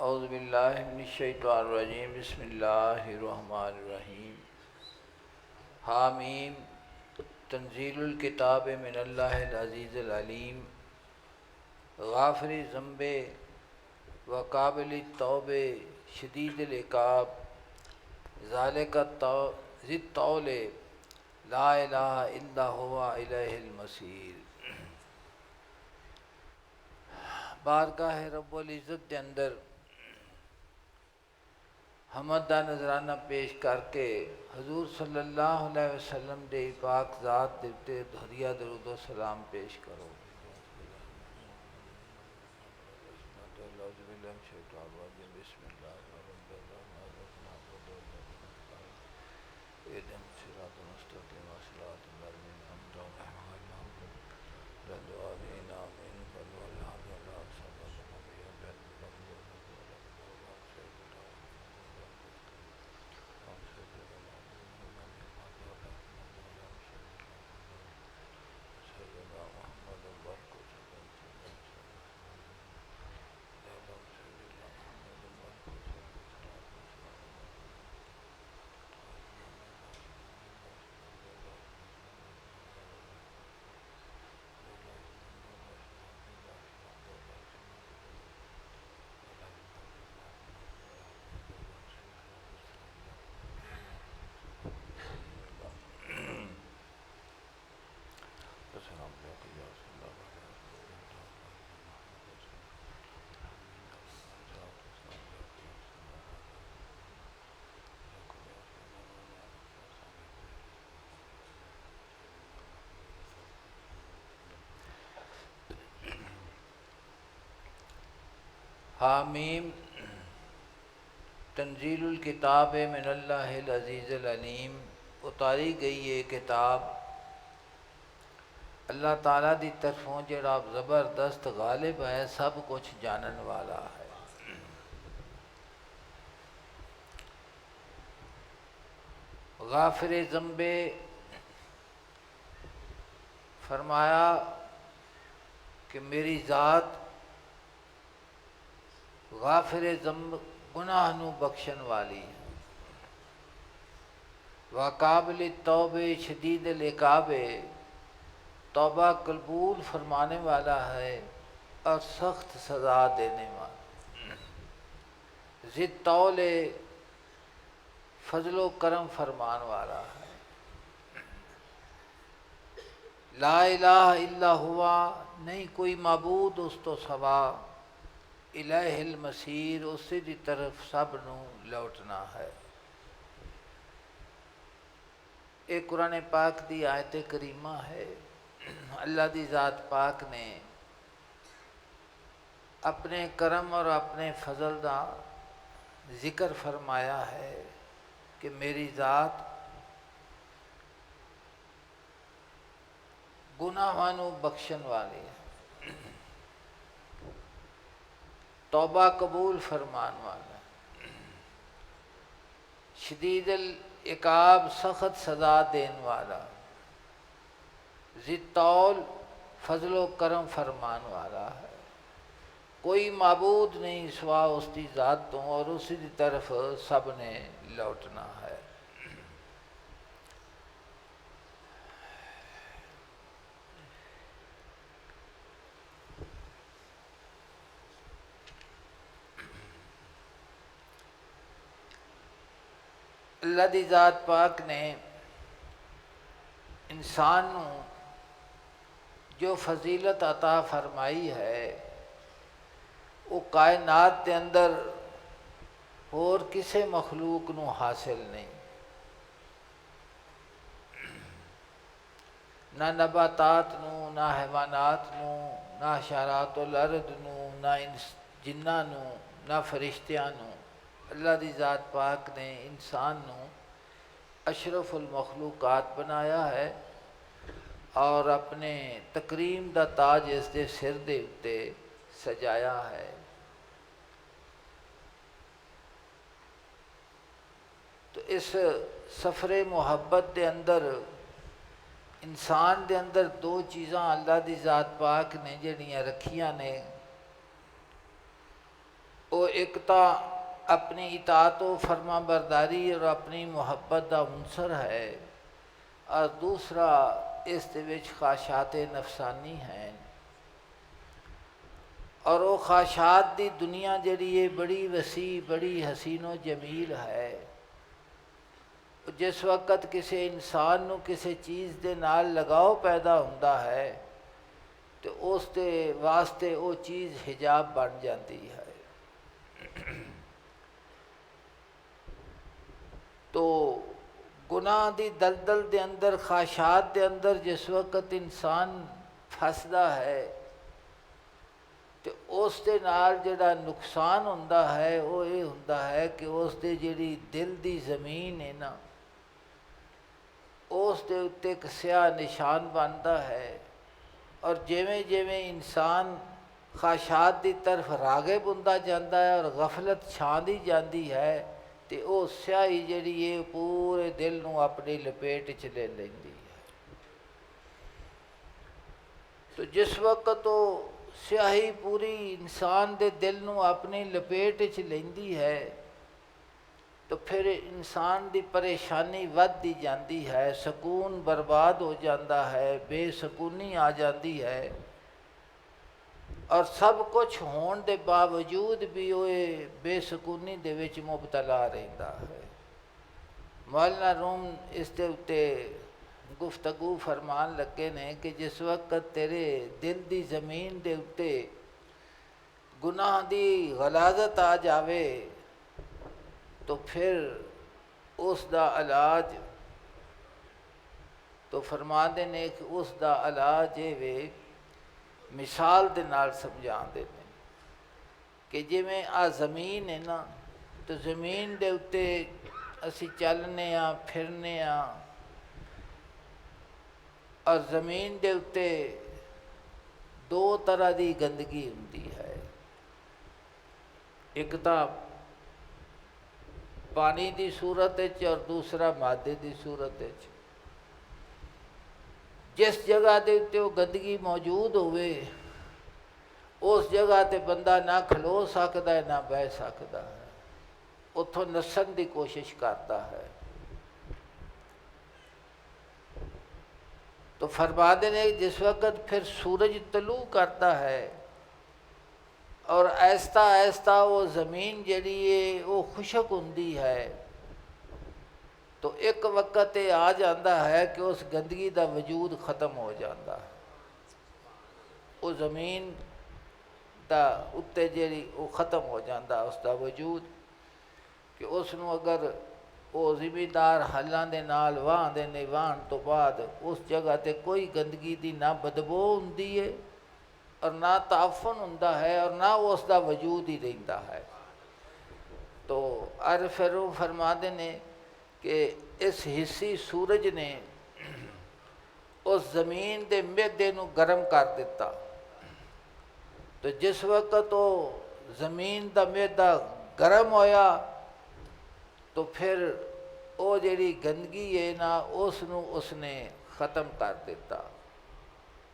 اعوذ باللہ من الشیطان الرجیم بسم اللہ الرحمن الرحیم حامیم تنزیل الکتاب من اللہ العزیز العلیم غافر ذنب و قابل التوب شدید العقاب ذالک ذی الطول لا الہ الا هو الیہ المصیر۔ بارگاہ رب العزت کے اندر حمد دا نذرانہ پیش کر کے حضور صلی اللہ علیہ وسلم دے پاک ذات دے ہدیہ درود و سلام پیش کرو۔ بسم اللہ حامیم تنزیل الکتاب من اللہ العزیز العلیم، اتاری گئی یہ کتاب اللہ تعالیٰ دی طرفوں جڑا زبردست غالب ہے، سب کچھ جانن والا ہے۔ غافر ذنب فرمایا کہ میری ذات غافر ذنب گناہ نو بخشن والی ہے، وقابل التوب شدید العقاب توبہ قبول فرمانے والا ہے اور سخت سزا دینے والا، ذی الطول فضل و کرم فرمان والا ہے، لا الہ الا ہوا نہیں کوئی معبود اس تو سوا، الہ المصیر اسی دی طرف سب نو لوٹنا ہے۔ ایک قرآن پاک دی آیت کریمہ ہے۔ اللہ دی ذات پاک نے اپنے کرم اور اپنے فضل دا ذکر فرمایا ہے کہ میری ذات گناہاں نو بخشن والی ہے، توبہ قبول فرمان والا، شدید العقاب سخت سزا دین والا، ذی الطول فضل و کرم فرمان والا ہے۔ کوئی معبود نہیں سوا اس کی ذات تو، اور اسی کی طرف سب نے لوٹنا ہے۔ اللہ دی ذات پاک نے انسان نو جو فضیلت عطا فرمائی ہے وہ کائنات کے اندر اور کسے مخلوق نو حاصل نہیں، نہ نباتات نو، نہ حیوانات نو، نہ حشرات الارض نو، نہ جناں نو، نہ فرشتیاں نو۔ اللہ دی ذات پاک نے انسان نو اشرف المخلوقات بنایا ہے اور اپنے تکریم دا تاج اس دے سر دے اتے سجایا ہے۔ تو اس سفر محبت دے اندر انسان دے اندر دو چیزاں اللہ دی ذات پاک نے جڑیاں رکھیاں نے، وہ ایک تو اپنی اطاعت و فرما برداری اور اپنی محبت کا عنصر ہے، اور دوسرا اس دے وچ خواہشات نفسانی ہیں، اور وہ خواہشات دی دنیا جڑی ہے بڑی وسیع، بڑی حسین و جمیل ہے۔ جس وقت کسی انسان نو کسی چیز دے نال لگاؤ پیدا ہوندا ہے تو اس دے واسطے وہ چیز حجاب بن جاتی ہے۔ تو گناہ دی دلدل دے اندر، خواہشات دے اندر جس وقت انسان پھسدا ہے تو اس دے نال جڑا نقصان ہوندا ہے وہ یہ ہوندا ہے کہ اس دے جڑی دل دی زمین ہے نا، اس دے اتے ایک سیاہ نشان بنتا ہے، اور جویں جویں انسان خواہشات دی طرف راغب ہوندا جاندا ہے اور غفلت چھاندی جاندی ہے تے وہ سیاہی جڑی ہے پورے دل نو اپنی لپیٹ چ لے لیندی ہے۔ تو جس وقت وہ سیاہی پوری انسان دے دل نو اپنی لپیٹ چ لیندی ہے تو پھر انسان دی پریشانی ودی جاندی ہے، سکون برباد ہو جاندہ ہے، بے سکونی آ جاندی ہے، اور سب کچھ ہون دے باوجود بھی وہ بے سکونی دے وچ مبتلا رہندا ہے۔ مولانا روم اس دے اتے گفتگو فرمان لگے نے کہ جس وقت تیرے دل دی زمین دے اتے گناہ دی غلاظت آ جاوے تو پھر اس دا علاج تو فرما دینے کہ اس دا علاج وے مثال دے نال سمجھا دینے کہ جی میں آ زمین ہے نا، تو زمین دے اتے اسی چلنے ہاں، پھرنے ہاں، اور زمین دے اتے دو طرح دی گندگی ہوندی ہے، ایک تا پانی دی صورت وچ اور دوسرا مادے دی صورت وچ۔ جس جگہ دے اتے وہ گندگی موجود ہوئے اس جگہ تے بندہ نہ کھلو سکتا ہے نہ بہ سکتا ہے، اتھوں نسن دی کوشش کرتا ہے۔ تو فرما دینے جس وقت پھر سورج طلوع کرتا ہے اور آہستہ آہستہ وہ زمین جڑی ہے وہ خشک ہوندی ہے تو ایک وقت یہ آ جاندہ ہے کہ اس گندگی دا وجود ختم ہو جاندہ ہے، وہ زمین دا اتے جڑی وہ ختم ہو جاندہ اس دا وجود، کہ اس نو اگر وہ زمیندار حلاں دے نال واہ دینے، واہن تو بعد اس جگہ تے کوئی گندگی دی نہ بدبو ہوندی ہے اور نہ تعفن ہوندا ہے اور نہ اس دا وجود ہی رہندا ہے۔ تو پھر فرما دینے کہ اس حصی سورج نے اس زمین دے معدے نو گرم کر دیتا، تو جس وقت وہ زمین دا معدہ گرم ہویا تو پھر وہ جڑی گندگی ہے نا اس نے ختم کر دیتا،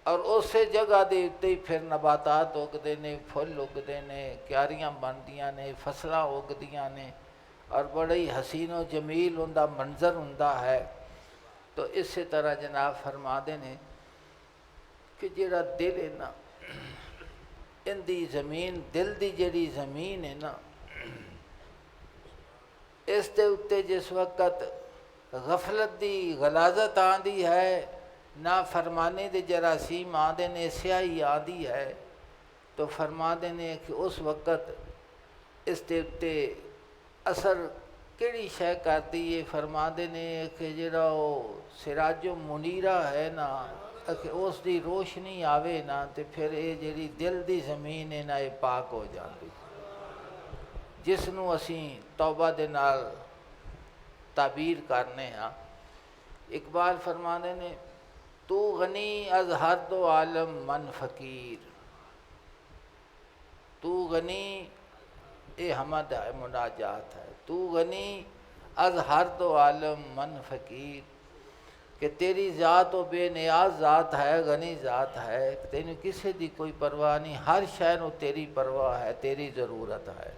اور اسی جگہ دے اتے ہی پھر نباتات اگدے نے، پھل اگدے نے، کیاریاں بندیاں نے، فصلاں اگدیاں نے، اور بڑی حسین و جمیل ہوندا منظر ہوندا ہے۔ تو اسی طرح جناب فرما دینے کہ جڑا دل ہے نا، ان دی زمین، دل دی جڑی زمین ہے نا، اس دے اتے جس وقت غفلت دی غلاظت آندی ہے، نافرمانی دے جراثیم آندے نے، سیاہی آندی ہے، تو فرما دینے کہ اس وقت اس دے اتے اثر کیڑی شے کرتی ہے، فرما دینے کہ جڑا وہ سراج منیرہ ہے نا، کہ اس دی روشنی آوے نا تے پھر یہ جڑی دل دی زمین ہے نا یہ پاک ہو جاندی، جس نو اسیں توبہ دے نال تعبیر کرنے ہاں۔ اقبال فرما دینے تو غنی از ہر دو عالم من فقیر، تو غنی، اے حمد ہے، مناجات ہے، تو غنی از ہر دو عالم من فقیر، کہ تیری ذات و بے نیاز ذات ہے، غنی ذات ہے، تینوں کسی دی کوئی پرواہ نہیں، ہر شے نو تیری پرواہ ہے، تیری ضرورت ہے۔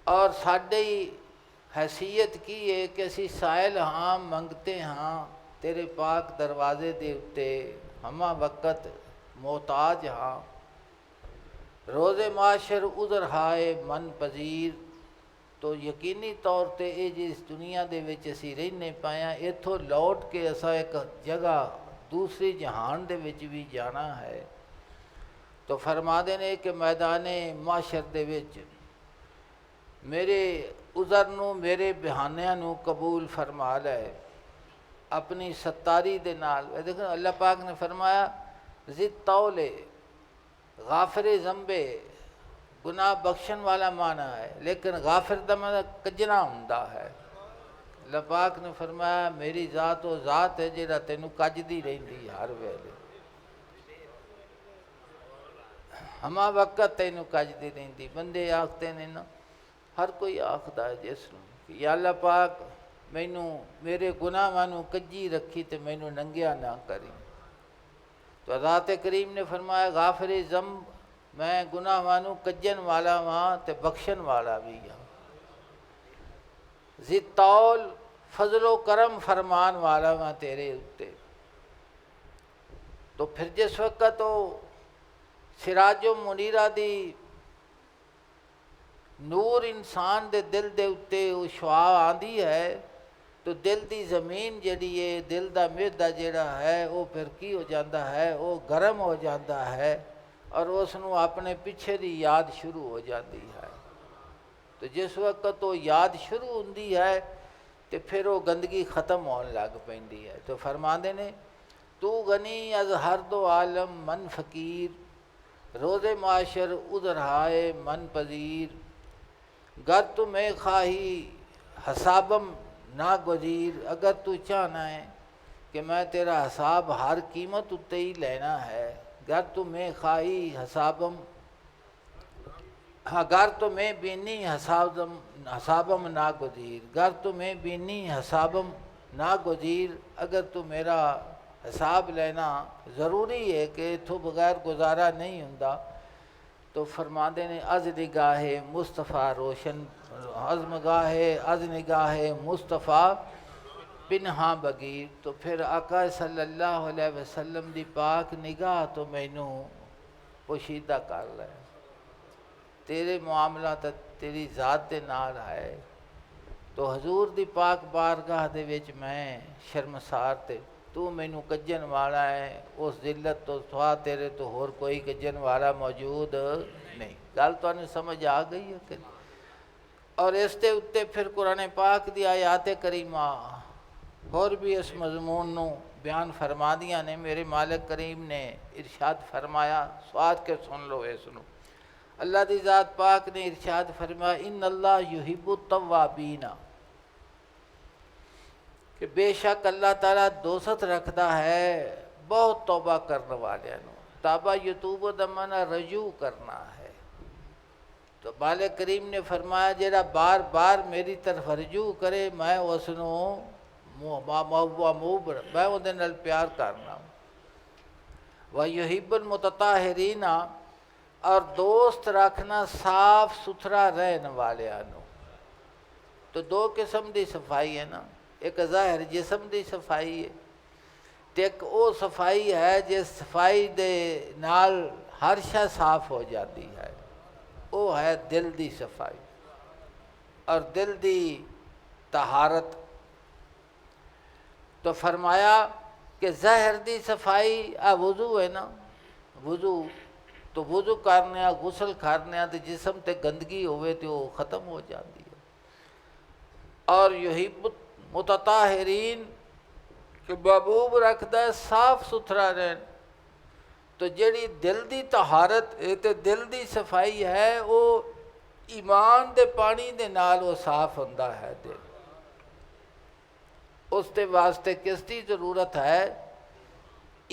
اور ساڈی حیثیت کی ہے کہ اسی سائل ہاں، منگتے ہاں تیرے پاک دروازے دے اتے، ہمہ وقت محتاج ہاں، روز معاشر عذر ہائے من پذیر۔ تو یقینی طور تے یہ جس دنیا دے وچ اسی رہنے پایا، اتھوں لوٹ کے اسا ایک جگہ دوسری جہان دے وچ بھی جانا ہے۔ تو فرما دے نے کہ میدان معاشر دے وچ میرے عذر نو، میرے بہانیاں نو قبول فرما لے اپنی ستاری دے نال۔ دیکھو اللہ پاک نے فرمایا ذی طول غافر ذنبے، گناہ بخشن والا معنی ہے، لیکن غافر دا معنی کجنا ہوندا ہے۔ اللہ پاک نے فرمایا میری ذات وہ ذات ہے جہاں تینوں کجدی رہندی ہر ویلے، ہما وقت تینوں کجدی رہندی۔ بندے آختے نے نا، ہر کوئی آخدا ہے جس نوں کہ یا اللہ پاک مینوں میرے گناہاں نوں کجی رکھی تے مینوں ننگیا نہ کری۔ تو ذات کریم نے فرمایا غافر ذنب، میں گناہاں نوں کجن والا ہاں تے بخشن والا بھی ہاں۔ ذی طول، فضل و کرم فرمان والا ہاں تیرے اتے۔ تو پھر جس وقت وہ سراج و منیرہ دی نور انسان دے دل دے اتے وہ شعاع آندی ہے، تو دل دی زمین جڑی ہے، دل دا معدہ جڑا ہے وہ پھر کی ہو جاندہ ہے، وہ گرم ہو جاندہ ہے، اور اس نو اپنے پیچھے دی یاد شروع ہو جاندی ہے۔ تو جس وقت وہ یاد شروع ہوندی ہے تو پھر وہ گندگی ختم ہون لگ پیندی ہے۔ تو فرماندے نے تو غنی از ہر دو عالم من فقیر، روز معاشر عذر ہائے من پذیر، گر تو میں خواہی حسابم ناگزیر۔ اگر تو چاہنا ہے کہ میں تیرا حساب ہر قیمت اتے ہی لینا ہے، گر تو میں خواہی حسابم، گر تو میں بینی حسابم ناگزیر، گر تو میں بینی حسابم ناگزیر، اگر تو میرا حساب لینا ضروری ہے کہ اتھوں بغیر گزارا نہیں ہوندا، تو فرماندے نے از نگاہ مصطفیٰ روشن، از نگاہ مصطفیٰ پنہاں بگیر۔ تو پھر آقا صلی اللہ علیہ وسلم دی پاک نگاہ تو مینوں پوشیدہ کر لے، تیرے معاملہ تا تیری ذات دے نال ہے۔ تو حضور دی پاک بارگاہ دے وچ میں شرمسار تے تو مینوں کجن والا ہے، اس ذلت تو سوا تیرے تو ہور کوئی کجن والا موجود نہیں۔ گل تو انہیں سمجھ آ گئی ہے کہ اور اس دے اتے پھر قرآن پاک دی آیات کریمہ اور بھی اس مضمون نو بیان فرما دیا نے۔ میرے مالک کریم نے ارشاد فرمایا، سواد کے سن لو اس نو۔ اللہ دی ذات پاک نے ارشاد فرمایا ان اللہ یحب التوابین، کہ بے شک اللہ تعالیٰ دوست رکھتا ہے بہت توبہ کرنے والے نو۔ توبہ یتوب دمنا رجوع کرنا ہے۔ تو مالک کریم نے فرمایا جیڑا بار بار میری طرف رجوع کرے میں اس نو میں وہ نال پیار کرنا۔ وَيُحِبُّ الْمُتَطَہِّرِينَ، اور دوست رکھنا صاف ستھرا رہن والوں۔ تو دو قسم دی صفائی ہے نا، ایک ظاہر جسم دی صفائی ہے، تے ایک وہ صفائی ہے جس صفائی دے نال ہر شے صاف ہو جاتی ہے، وہ ہے دل دی صفائی اور دل دی طہارت۔ تو فرمایا کہ ظاہر دی صفائی وضو ہے نا، وضو تو وضو کرنے غسل کرنے تے جسم تے گندگی ہوئے تو وہ ختم ہو جاتی ہے۔ اور یحب متطہرین، کہ محبوب رکھتا ہے صاف ستھرا رہن۔ تو جیڑی دل دی طہارت تے دل دی صفائی ہے وہ ایمان دے پانی دے نال وہ صاف ہوندا ہے دل۔ اس دے واسطے کس دی ضرورت ہے؟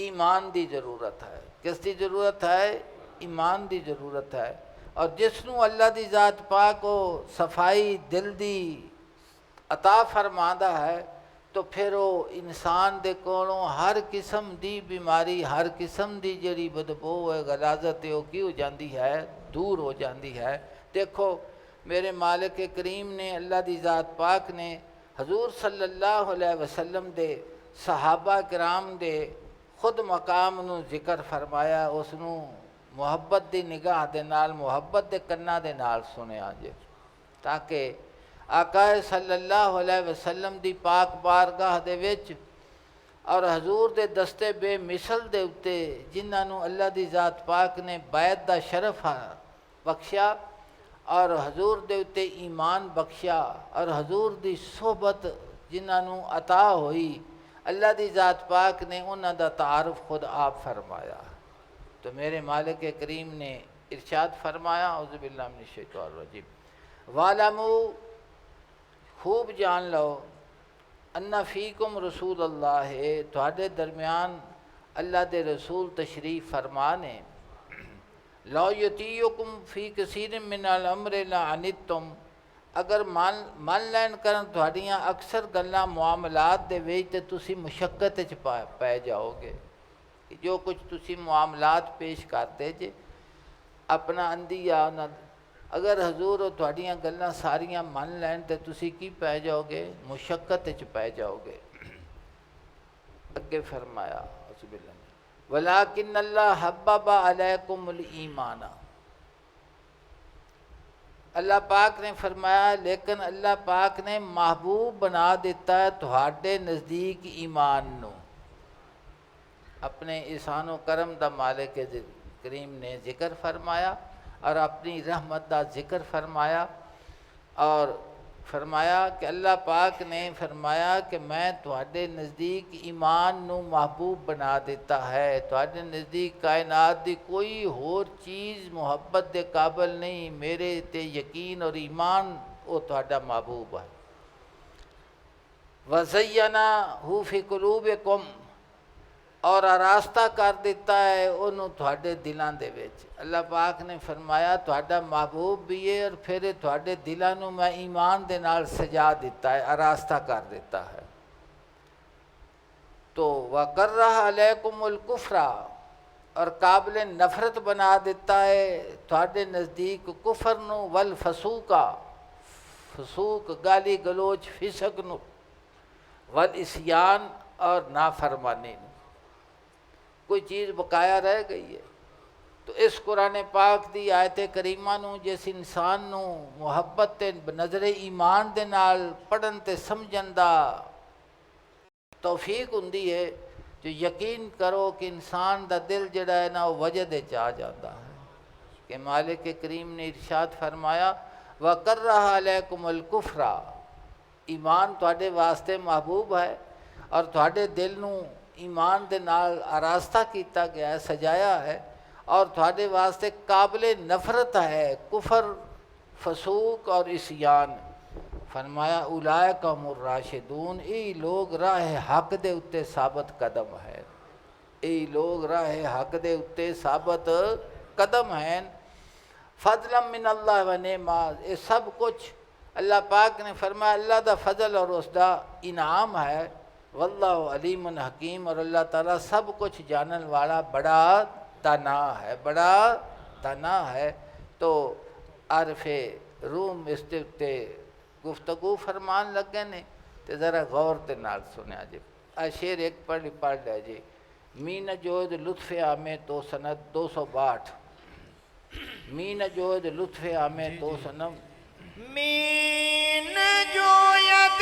ایمان دی ضرورت ہے۔ کس دی ضرورت ہے؟ ایمان دی ضرورت ہے۔ اور جس نو اللہ دی ذات پاک کو صفائی دل دی عطا فرماندا ہے تو پھر وہ انسان دے کولوں ہر قسم دی بیماری، ہر قسم دی جڑی بدبو ہے، غلاظت ہے، وہ کی ہو جاندی ہے؟ دور ہو جاندی ہے۔ دیکھو میرے مالک کریم نے اللہ دی ذات پاک نے حضور صلی اللہ علیہ وسلم دے صحابہ کرام دے خود مقام نو ذکر فرمایا، اس نو محبت دی نگاہ دے نال، محبت دے کناں دے نال سنیا جے، تاکہ آقا صلی اللہ علیہ وسلم دی پاک بارگاہ دے وچ اور حضور دے دستے بے مثل دے اتے جنہاں نو اللہ دی ذات پاک نے بیعت دا شرف بخشیا اور حضور دے اتے ایمان بخشیا اور حضور دی صحبت جنہاں نو عطا ہوئی، اللہ دی ذات پاک نے انہاں دا تعارف خود آپ فرمایا۔ تو میرے مالک کریم نے ارشاد فرمایا، اعوذ باللہ من الشیطان الرجیم، وَاعْلَمُوا، خوب جان لو، اَنَّ فِيكُمْ رسول اللہ، تھوڑے درمیان اللہ دے رسول تشریف فرما نے، لَوْ يُطِيعُكُمْ فِي كَثِيرٍ مِّنَ الْأَمْرِ لَعَنِتُّمْ، اگر من لین کرن تھوڑیاں اکثر گلاں معاملات دے وچ تے تسی مشقت وچ پے جاؤ گے، جو کچھ تسی معاملات پیش کرتے جے اپنا اندیا، اگر حضور تھوڑیاں گلاں ساریاں من لین تے تسی کی پے جاؤ گے؟ مشقت وچ پے جاؤ گے۔ اگے فرمایا وَلَٰكِنَّ اللَّهَ حَبَّبَ عَلَيْكُمُ الْإِيمَانَ، اللہ پاک نے فرمایا لیکن اللہ پاک نے محبوب بنا دیتا ہے تھوڑے نزدیک ایمان نو۔ اپنے احسان و کرم دا مالک کریم نے ذکر فرمایا اور اپنی رحمت دا ذکر فرمایا، اور فرمایا کہ اللہ پاک نے فرمایا کہ میں تھوڑے نزدیک ایمان نو محبوب بنا دیتا ہے، تھوڑے نزدیک کائنات دی کوئی اور چیز محبت دے قابل نہیں، میرے تے یقین اور ایمان وہ تھوڑا محبوب ہے۔ وَزَيَّنَهُ فِي قُلُوبِكُمْ، اور آراستہ کر دیتا ہے انہوں تھوڑے دلان دے وچ۔ اللہ پاک نے فرمایا تھوڑا محبوب بھی ہے اور پھر تھوڑے دلان نو میں ایمان دے نال سجا دیتا ہے، آراستہ کر دیتا ہے۔ تو وَقَرَّهَ عَلَيْكُمُ الْكُفْرَ، اور قابل نفرت بنا دیتا ہے تھوڑے نزدیک کفر نو، والفسوق، فسوق گالی گلوچ فسق نو، والعصیان، اور نافرمانی نو۔ کوئی چیز بقایا رہ گئی ہے تو اس قرآن پاک دی آیت کریمہ نو جس انسان نو محبت تے نظر ایمان دے نال پڑھن تے سمجھن دا توفیق ہوندی ہے، جو یقین کرو کہ انسان دا دل جڑا ہے نا وہ وجد چاہ جاتا ہے کہ مالک کریم نے ارشاد فرمایا وَقَرَّهَ عَلَيْكُمُ الْكُفْرَ، ایمان تھوڑے واسطے محبوب ہے اور تھوڑے دل نو ایمان دے نال آراستہ کیتا گیا ہے، سجایا ہے، اور تھوڑے واسطے قابل نفرت ہے کفر، فسوق اور عصیان۔ فرمایا اولئک هم الراشدون، ای لوگ راہ حق دے اتے ثابت قدم ہے، ای لوگ راہ حق دے اتے ثابت قدم ہیں۔ فضلا من اللہ و نعما، یہ سب کچھ اللہ پاک نے فرمایا اللہ دا فضل اور اس دا انعام ہے۔ واللہ علیم حکیم، اور اللہ تعالیٰ سب کچھ جانن والا بڑا دانا ہے، بڑا دانا ہے۔ تو عارف روم اس دے اتے گفتگو فرمان لگے نے تے ذرا غور تے نال سنیا جی۔ شعر ایک پڑھ لیا جی، مین جود لطف آمے تو سند 262، مین جود لطف آمے تو سنم، مین جوید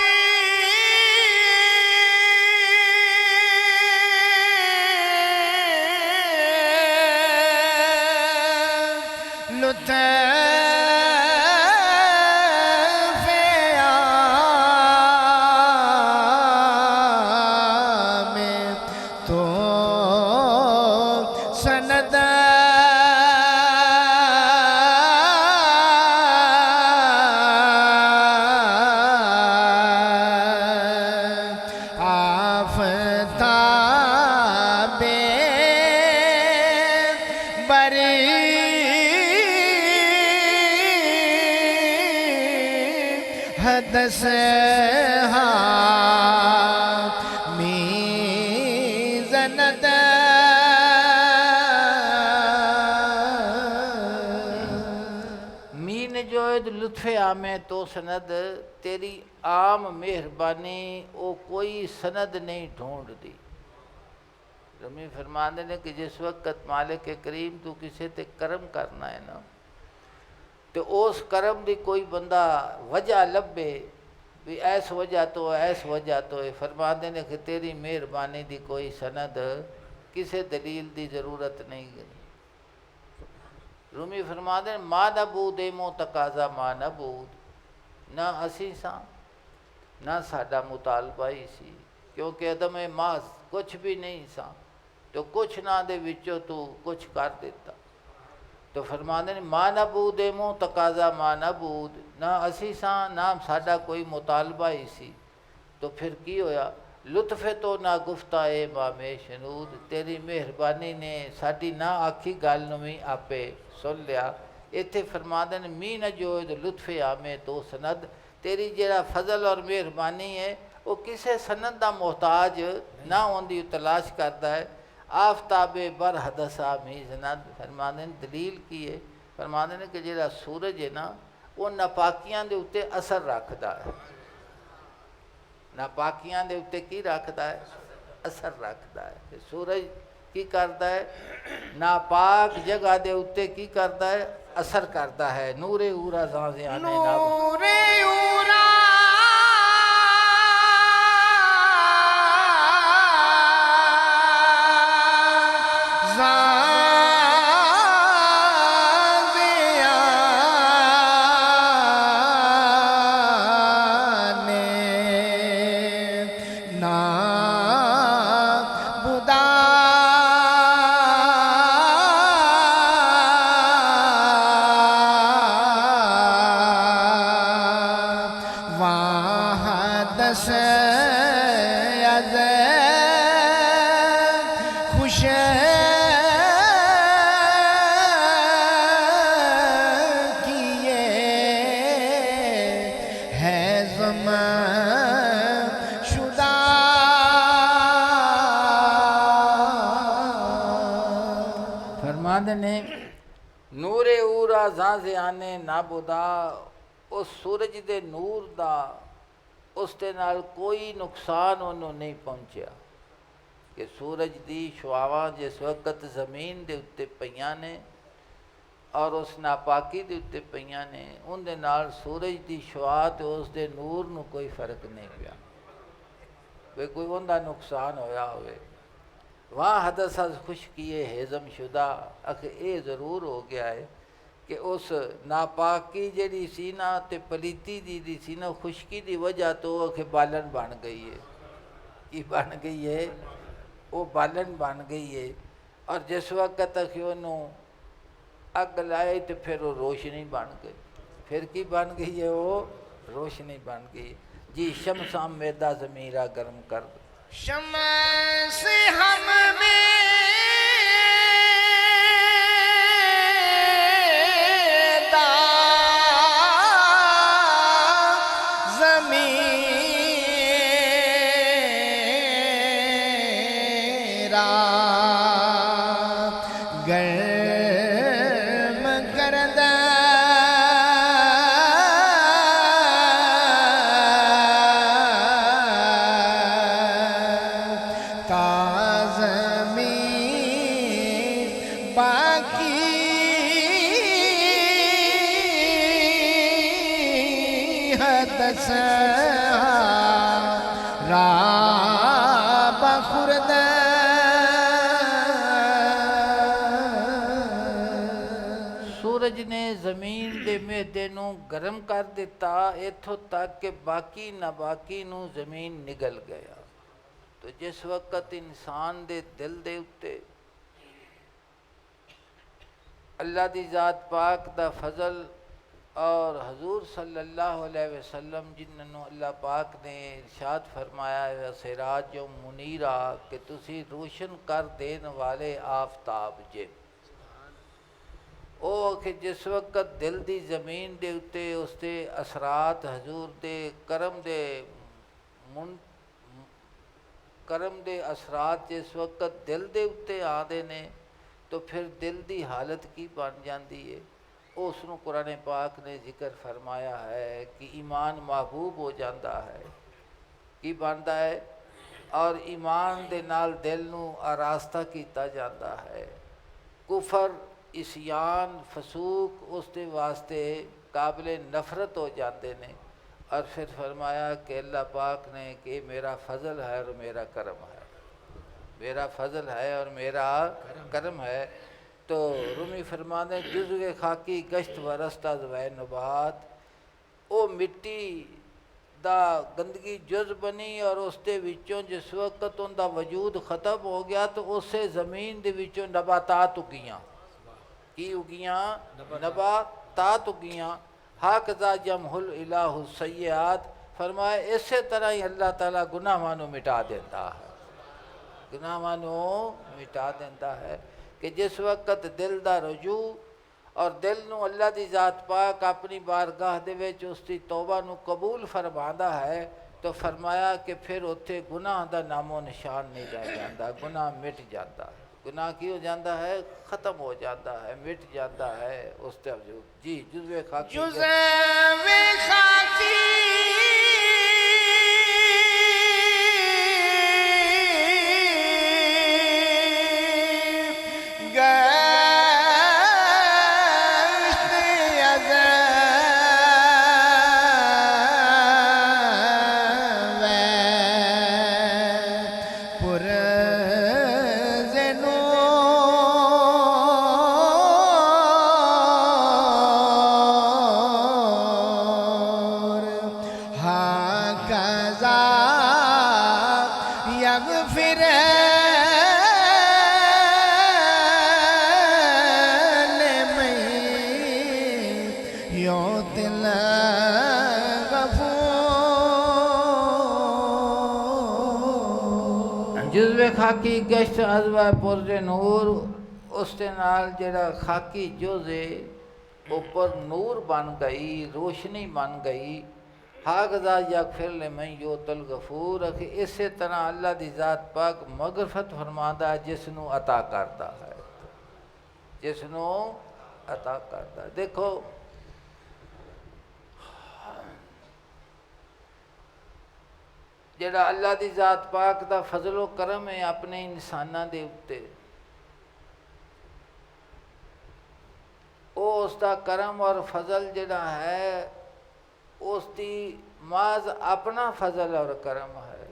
لطف آمے تو سند آفتاب بری حدث می زند مین جوید لطف عامے تو سند تیری عام مہربانی وہ کوئی سند نہیں ڈھونڈ دی۔ رمی فرماندے نے کہ جس وقت مالک کریم تو کسی تے کرم کرنا ہے نا تو اس کرم دی کوئی بندہ وجہ لبے بھی ایس وجہ تو ایس وجہ تو ہے، فرماندے نے کہ تیری مہربانی دی کوئی سند کسی دلیل دی ضرورت نہیں ہے۔ رومی فرماندے نے ما نبود مو تقاضا ما نبود، نہ اسی ساں نہ ساڈا مطالبہ ہی سی، کیونکہ عدم محض کچھ بھی نہیں ساں تو کچھ نہ دے وچوں تو کچھ کر دیتا۔ تو فرماندے نے ما نبود مو تقاضا ما نبود، نہ اسی ساں نہ ساڈا کوئی مطالبہ ہی سی، تو پھر کی ہویا؟ لطف تو نہ گفتہ اے مام شنود، تیری مہربانی نے ساڈی نہ آکھی گل نوں بھی آپے سن لیا۔ ایتھے فرماندے نے می نہ جوید لطف عامے تو سند، تیری جڑا فضل اور مہربانی ہے وہ کسے سند دا محتاج نہ ہوندی تلاش کرتا ہے۔ آفتاب بر حدثہ می زند، فرماندے نے دلیل کی ہے؟ فرماندے نے کہ جڑا سورج ہے نا وہ ناپاکیاں دے اتے اثر رکھدا ہے، ناپاکیاں دے اتے کی رکھدا ہے؟ اثر رکھدا ہے۔ کہ سورج کی کردا ہے؟ ناپاک جگہ دے اتے کی کردا ہے؟ اثر کردا ہے۔ نور اورا زاں آنے ناب نور اورا خوش کیے ہے زمان شدہ فرماندے نے نور اورا زاں آنے نابودا، اس سورج دے نور دا اس دے نال کوئی نقصان انہوں نہیں پہنچیا۔ کہ سورج دی شعاواں جس وقت زمین دے اتے پئیاں نے اور اس ناپاکی دے اتے پئیاں نے، ان دے نال سورج دی شعاع تے اس دے نور نو کوئی فرق نہیں پیا، بے کوئی ان دا نقصان ہویا ہوئے۔ وہاں حدث از خشکیے ہضم شدہ، اکھ اے ضرور ہو گیا ہے کہ اس ناپاکی جڑی سی نا تے پلیتی دی سی نا، خشکی دی وجہ تو اکھ بالن بن گئی ہے۔ کی بن گئی ہے؟ وہ بالن بن گئی ہے، اور جس وقت تک انہوں اگ لائے تو پھر وہ روشنی بن گئی۔ پھر کی بن گئی ہے؟ وہ روشنی بن گئی۔ جی شمسام میدہ ضمیرہ گرم کر دو، شمس ہم میرا گرم کردہ باقی حدث را بخورد سورج نے زمین دے میدے نو گرم کر دیتا، ایتھوں تک کہ باقی نہ باقی نو زمین نگل گیا۔ تو جس وقت انسان دے دل دے اتے اللہ دی ذات پاک دا فضل اور حضور صلی اللہ علیہ وسلم جنہوں اللہ پاک نے ارشاد فرمایا ہے سراج منیرہ، کہ تسی روشن کر دین والے آفتاب جے، او کہ جس وقت دل دی زمین دے اتے اس دے اثرات حضور دے کرم دے اثرات جس وقت دل دے اتے آدھے نے، تو پھر دل دی حالت کی بن جاندی ہے؟ اس نو قرآن پاک نے ذکر فرمایا ہے کہ ایمان محبوب ہو جاتا ہے کی بنتا ہے، اور ایمان دے نال دل نو آراستہ کیتا جاتا ہے۔ کفر، عصیان، فسوق اس دے واسطے قابل نفرت ہو جاتے ہیں، اور پھر فرمایا کہ اللہ پاک نے کہ میرا فضل ہے اور میرا کرم ہے، میرا فضل ہے اور میرا کرم ہے۔ تو رومی فرماتے ہیں جزو خاکی گشت ورستہ زوائے نبات، او مٹی دا گندگی جز بنی اور اس دے وچوں جس وقت ان دا وجود ختم ہو گیا تو اسے زمین دے وچوں نباتات اگیاں، کی اگیاں؟ نباتات اگیاں۔ ہاکذا یمحو الالہ السیئات، فرمایا اسی طرح ہی اللہ تعالیٰ گناہاں نو مٹا دیتا ہے، گناہاں نو مٹا دیتا ہے۔ کہ جس وقت دل دا رجوع اور دل نو اللہ دی ذات پاک اپنی بارگاہ دے وچ اس دی توبہ نو قبول فرماندا ہے تو فرمایا کہ پھر اتھے گناہ دا نام و نشان نہیں رہ جاتا، گناہ مٹ جاتا ہے۔ گناہ کی ہو جاتا ہے؟ ختم ہو جاتا ہے، مٹ جاتا ہے اس تے وجود۔ جی جزو خاکی جزو خاکی جزو خاکی گشت ازوہ پرز نور، اس دے نال جڑا خاکی جزے اوپر نور بن گئی، روشنی بن گئی۔ ہاکذا یغفر لمن یؤتی الغفور، کہ اسی طرح اللہ دی ذات پاک مغفرت فرماندا ہے جس نو عطا کرتا ہے، جس نو عطا کرتا ہے۔ دیکھو جڑا اللہ دی ذات پاک دا فضل و کرم ہے اپنے انساناں دے اتے، او اس دا کرم اور فضل جڑا ہے اس دی محض اپنا فضل اور کرم ہے۔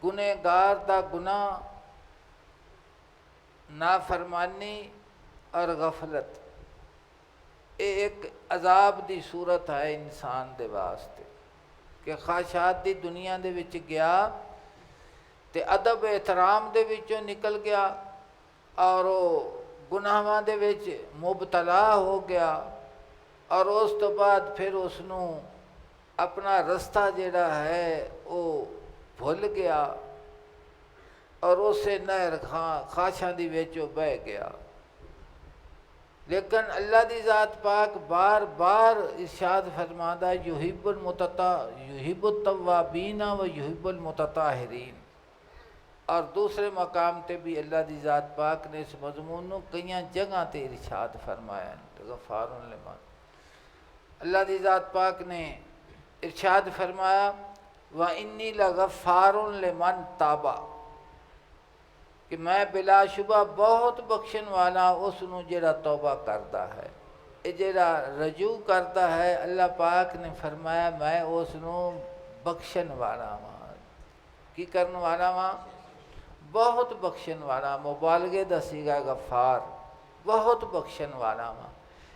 گنہگار دا گناہ، نافرمانی اور غفلت، ایک عذاب دی صورت ہے انسان دے واسطے کہ خواہشات دی دنیا دے وچ گیا تے ادب احترام دے وچوں نکل گیا اور وہ گناہاں دے وچ مبتلا ہو گیا، اور اس تو بعد پھر اس نو اپنا رستہ جڑا ہے وہ بھول گیا اور اسے نہر خواہشاں دی وچوں بہ گیا۔ لیکن اللہ دی ذات پاک بار بار ارشاد فرماتا ہے یحب التوابین و یحب المتطہرین، اور دوسرے مقام تے بھی اللہ دی ذات پاک نے اس مضمون نو کئی جگہ تے ارشاد فرمایا غفار لمن۔ اللہ دی ذات پاک نے ارشاد فرمایا وَإِنِّي لَغَفَّارٌ لِمَنْ تَابَ، کہ میں بلا شبہ بہت بخشن والا اس نو جڑا توبہ کرتا ہے، یہ جڑا رجوع کرتا ہے اللہ پاک نے فرمایا میں اس نو بخشن والا ہاں۔ کی کرن والا ہاں؟ بہت بخشن والا، مبالغے دا صیغہ غفار، بہت بخشن والا ہاں۔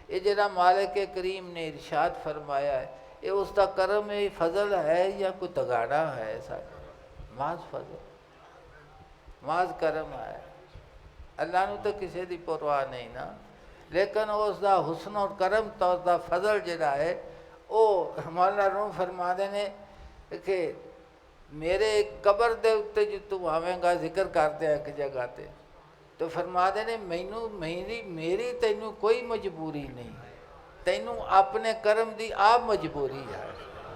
یہ جڑا مالک کریم نے ارشاد فرمایا ہے یہ اس دا کرم ہے، فضل ہے یا کوئی تگاڑا ہے؟ سارا محض فضل، محض کرم ہے۔ اللہ نو تو کسی دی پرواہ نہیں نا، لیکن اس دا حسن اور کرم تو اس دا فضل جڑا ہے وہ مولانا روم فرما دینے کہ میرے قبر دے اتے جو تو آویں گا ذکر کرتے ہیں ایک جگہ تے تو فرما دینے میری تینوں کوئی مجبوری نہیں، تینوں اپنے کرم دی آپ مجبوری ہے،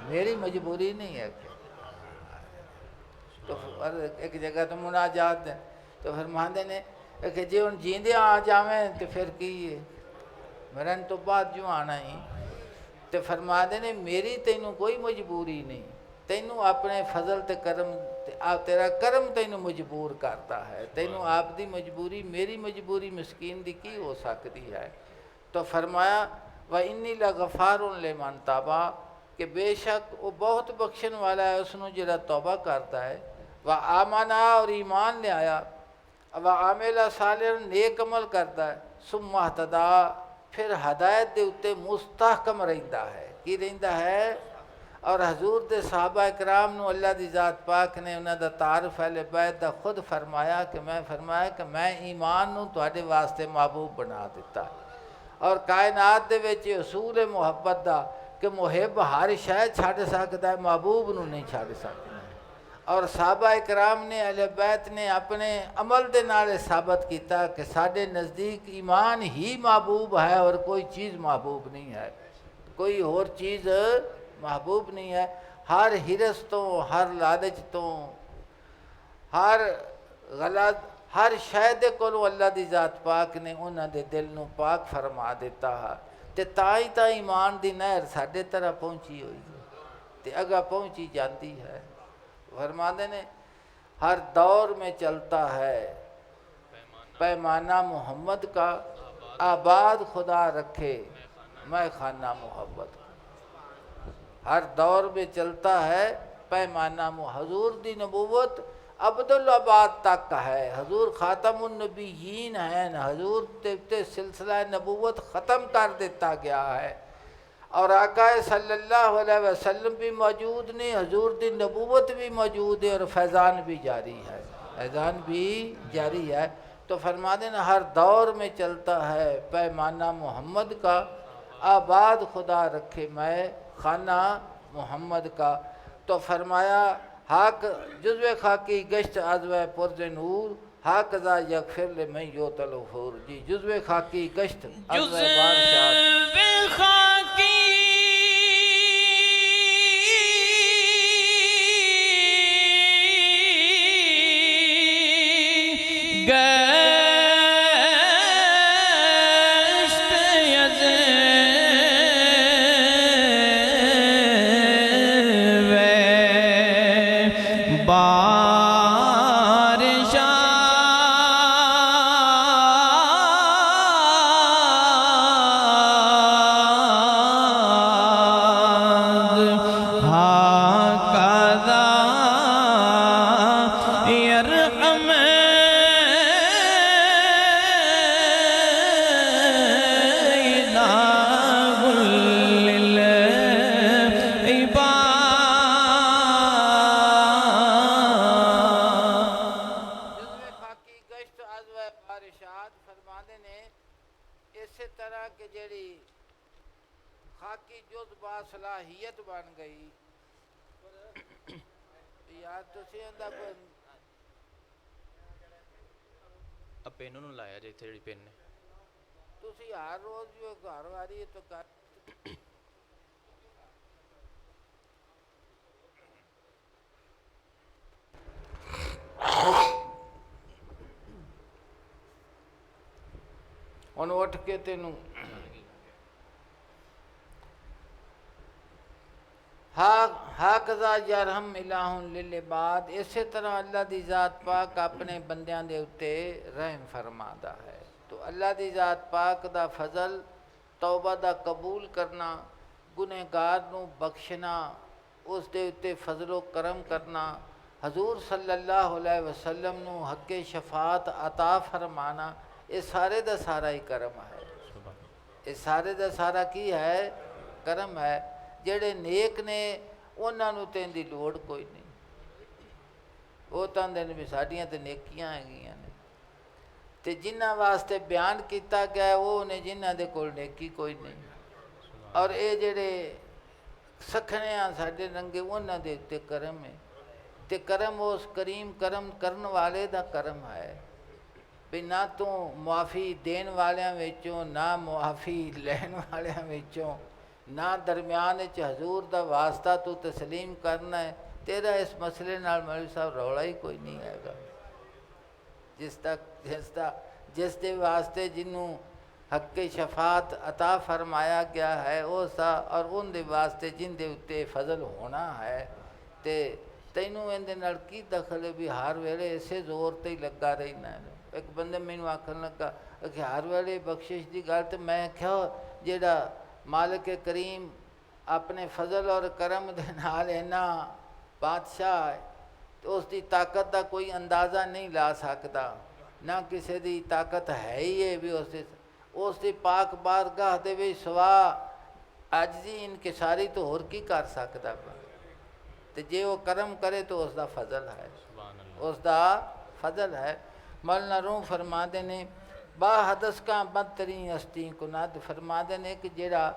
میری مجبوری نہیں ہے۔ تو ایک جگہ تو مناجات دیں تو فرما دینے کہ جی ہوں جیندے آ جاویں تو پھر کی ہے مرن تو بعد جو آنا ہی تو فرما دے نے میری تینوں کوئی مجبوری نہیں تینوں اپنے فضل تے کرم تیرا کرم تینوں مجبور کرتا ہے تینوں آپ دی مجبوری میری مجبوری مسکین دی کی ہو سکتی ہے تو فرمایا وَإِنِّي لَغَفَارٌ لِمَنْ تَابَ کہ بے شک وہ بہت بخشن والا ہے اس نے جڑا توبہ کرتا ہے وَآمَنَا اور ایمان لے آیا وَعَمِلَ صَالِحًا نیک عمل کرتا ہے ثُمَّ اهْتَدَىٰ پھر ہدایت دے اتے مستحکم رہندا ہے کی رہندا ہے اور حضور دے صحابہ اکرام نو اللہ دی ذات پاک نے انہاں دا تعارف اہل بیت دا خود فرمایا کہ میں ایمان نو تواڈے واسطے محبوب بنا دیتا اور کائنات دے وچ اصول محبت دا کہ محب ہر شے چھڈ سکدا ہے محبوب نو نہیں چھڈ سکدا اور صحابہ اکرام نے اہل بیت نے اپنے عمل دے نال ثابت کیتا کہ ساڈے نزدیک ایمان ہی محبوب ہے اور کوئی چیز محبوب نہیں ہے کوئی اور چیز محبوب نہیں ہے ہر ہرس تو ہر لالچ تو ہر غلط ہر شے دے کولوں اللہ دی ذات پاک نے انہاں دے دل نو پاک فرما دیتا ہے تے تائی تا ایمان دی نہر ساڈے طرح پہنچی ہوئی ہے تے اگا پہنچی جاندی ہے فرماتے نے ہر دور میں چلتا ہے پیمانہ محمد کا آباد خدا رکھے میں خانہ محبت کا ہر دور میں چلتا ہے پیمانہ حضور دی نبوت عبدالآباد تک کا ہے حضور خاتم النبیین ہیں حضور تے سلسلہ نبوت ختم کر دیتا گیا ہے اور آقا صلی اللہ علیہ وسلم بھی موجود نے حضور دی نبوت بھی موجود ہے اور فیضان بھی جاری ہے فیضان بھی جاری ہے تو فرما دینا ہر دور میں چلتا ہے پیمانہ محمد کا آباد خدا رکھے میں خانہ محمد کا تو فرمایا حق جزو خاکی گشت عزو پرز نور حق ذا یغفر لمن یوت الغفور جی جزو خاکی گشت عزو بارشاد خاکی صلاحیت بن گئی یار تسی اندا کوئی اب پین نوں لایا جے ایتھے جڑی پین نے تسی ہر روز جو گھر والی تو کر ہن اٹھ کے تینوں ہاکذا یرحم الہ للعباد اسی طرح اللہ دی ذات پاک اپنے بندیاں دے اتے رحم فرمادا ہے تو اللہ دی ذات پاک دا فضل توبہ دا قبول کرنا گنہگار نو بخشنا اس دے اتے فضل و کرم کرنا حضور صلی اللہ علیہ وسلم نو حق شفاعت عطا فرمانا یہ سارے دا سارا ہی کرم ہے یہ سارے دا سارا کی ہے کرم ہے جڑے نیک نے انہاں نوں تین دی لوڑ کوئی نہیں وہ تاندے نے بھی ساڈیاں تے نیکیاں ہیگیاں نے تے جنہاں واسطے بیان کیتا گیا ہے وہ نے جنہاں دے کول نیکی کوئی نہیں اور اے جڑے سکھنے ہیں ساڈے رنگے انہاں دے تے کرم ہے تے کرم اس کریم کرم کرن والے دا کرم ہے بھی نہ تو معافی دین والیاں وچوں نہ معافی لین والیاں وچوں نہ درمیان حضور دا واسطہ تو تسلیم کرنا ہے تیرا اس مسئلے نال مولوی صاحب رولا ہی کوئی نہیں ہے گا جس جس دے واسطے جنوں حق شفاعت عطا فرمایا گیا ہے وہ سا اور ان دے واسطے جن دے اتے فضل ہونا ہے تے تینوں اندے نال کی دخل ہے بھی ہر ویلے اسے زور تے ہی لگا رہنا ہے۔ ایک بندے مینوں آکھن لگا کہ ہر ویلے بخشش دی گل تے میں کہا جیڑا مالک کریم اپنے فضل اور کرم دے نال اینا بادشاہ ہے تو اس دی طاقت دا کوئی اندازہ نہیں لا سکتا، نہ کسی دی طاقت ہے ہی ہے بھی اس دی پاک بارگاہ دے وچ سوا عاجزی انکساری تو ہور کی کر سکدا پا تے جے وہ کرم کرے تو اس دا فضل ہے، اس دا فضل ہے۔ مولانا روم فرما دے نے با حدث کا بدترین ہستی کناد فرما دے نے کہ جیڑا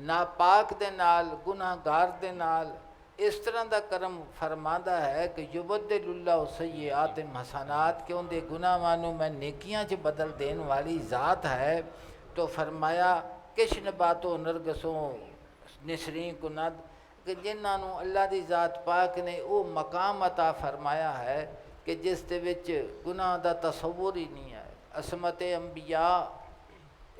ناپاک دے نال گناہ گار دے نال اس طرح دا کرم فرمادا ہے کہ یبدل اللہ سیئات حسنات کہ ان دے گناہ مانو میں نیکیاں چ بدل دین والی ذات ہے۔ تو فرمایا کشن باتوں نرگسوں نسرین کناد کہ جنہاں نو اللہ دی ذات پاک نے او مقام عطا فرمایا ہے کہ جس دے وچ گناہ دا تصور ہی نہیں ہے۔ عصمت انبیاء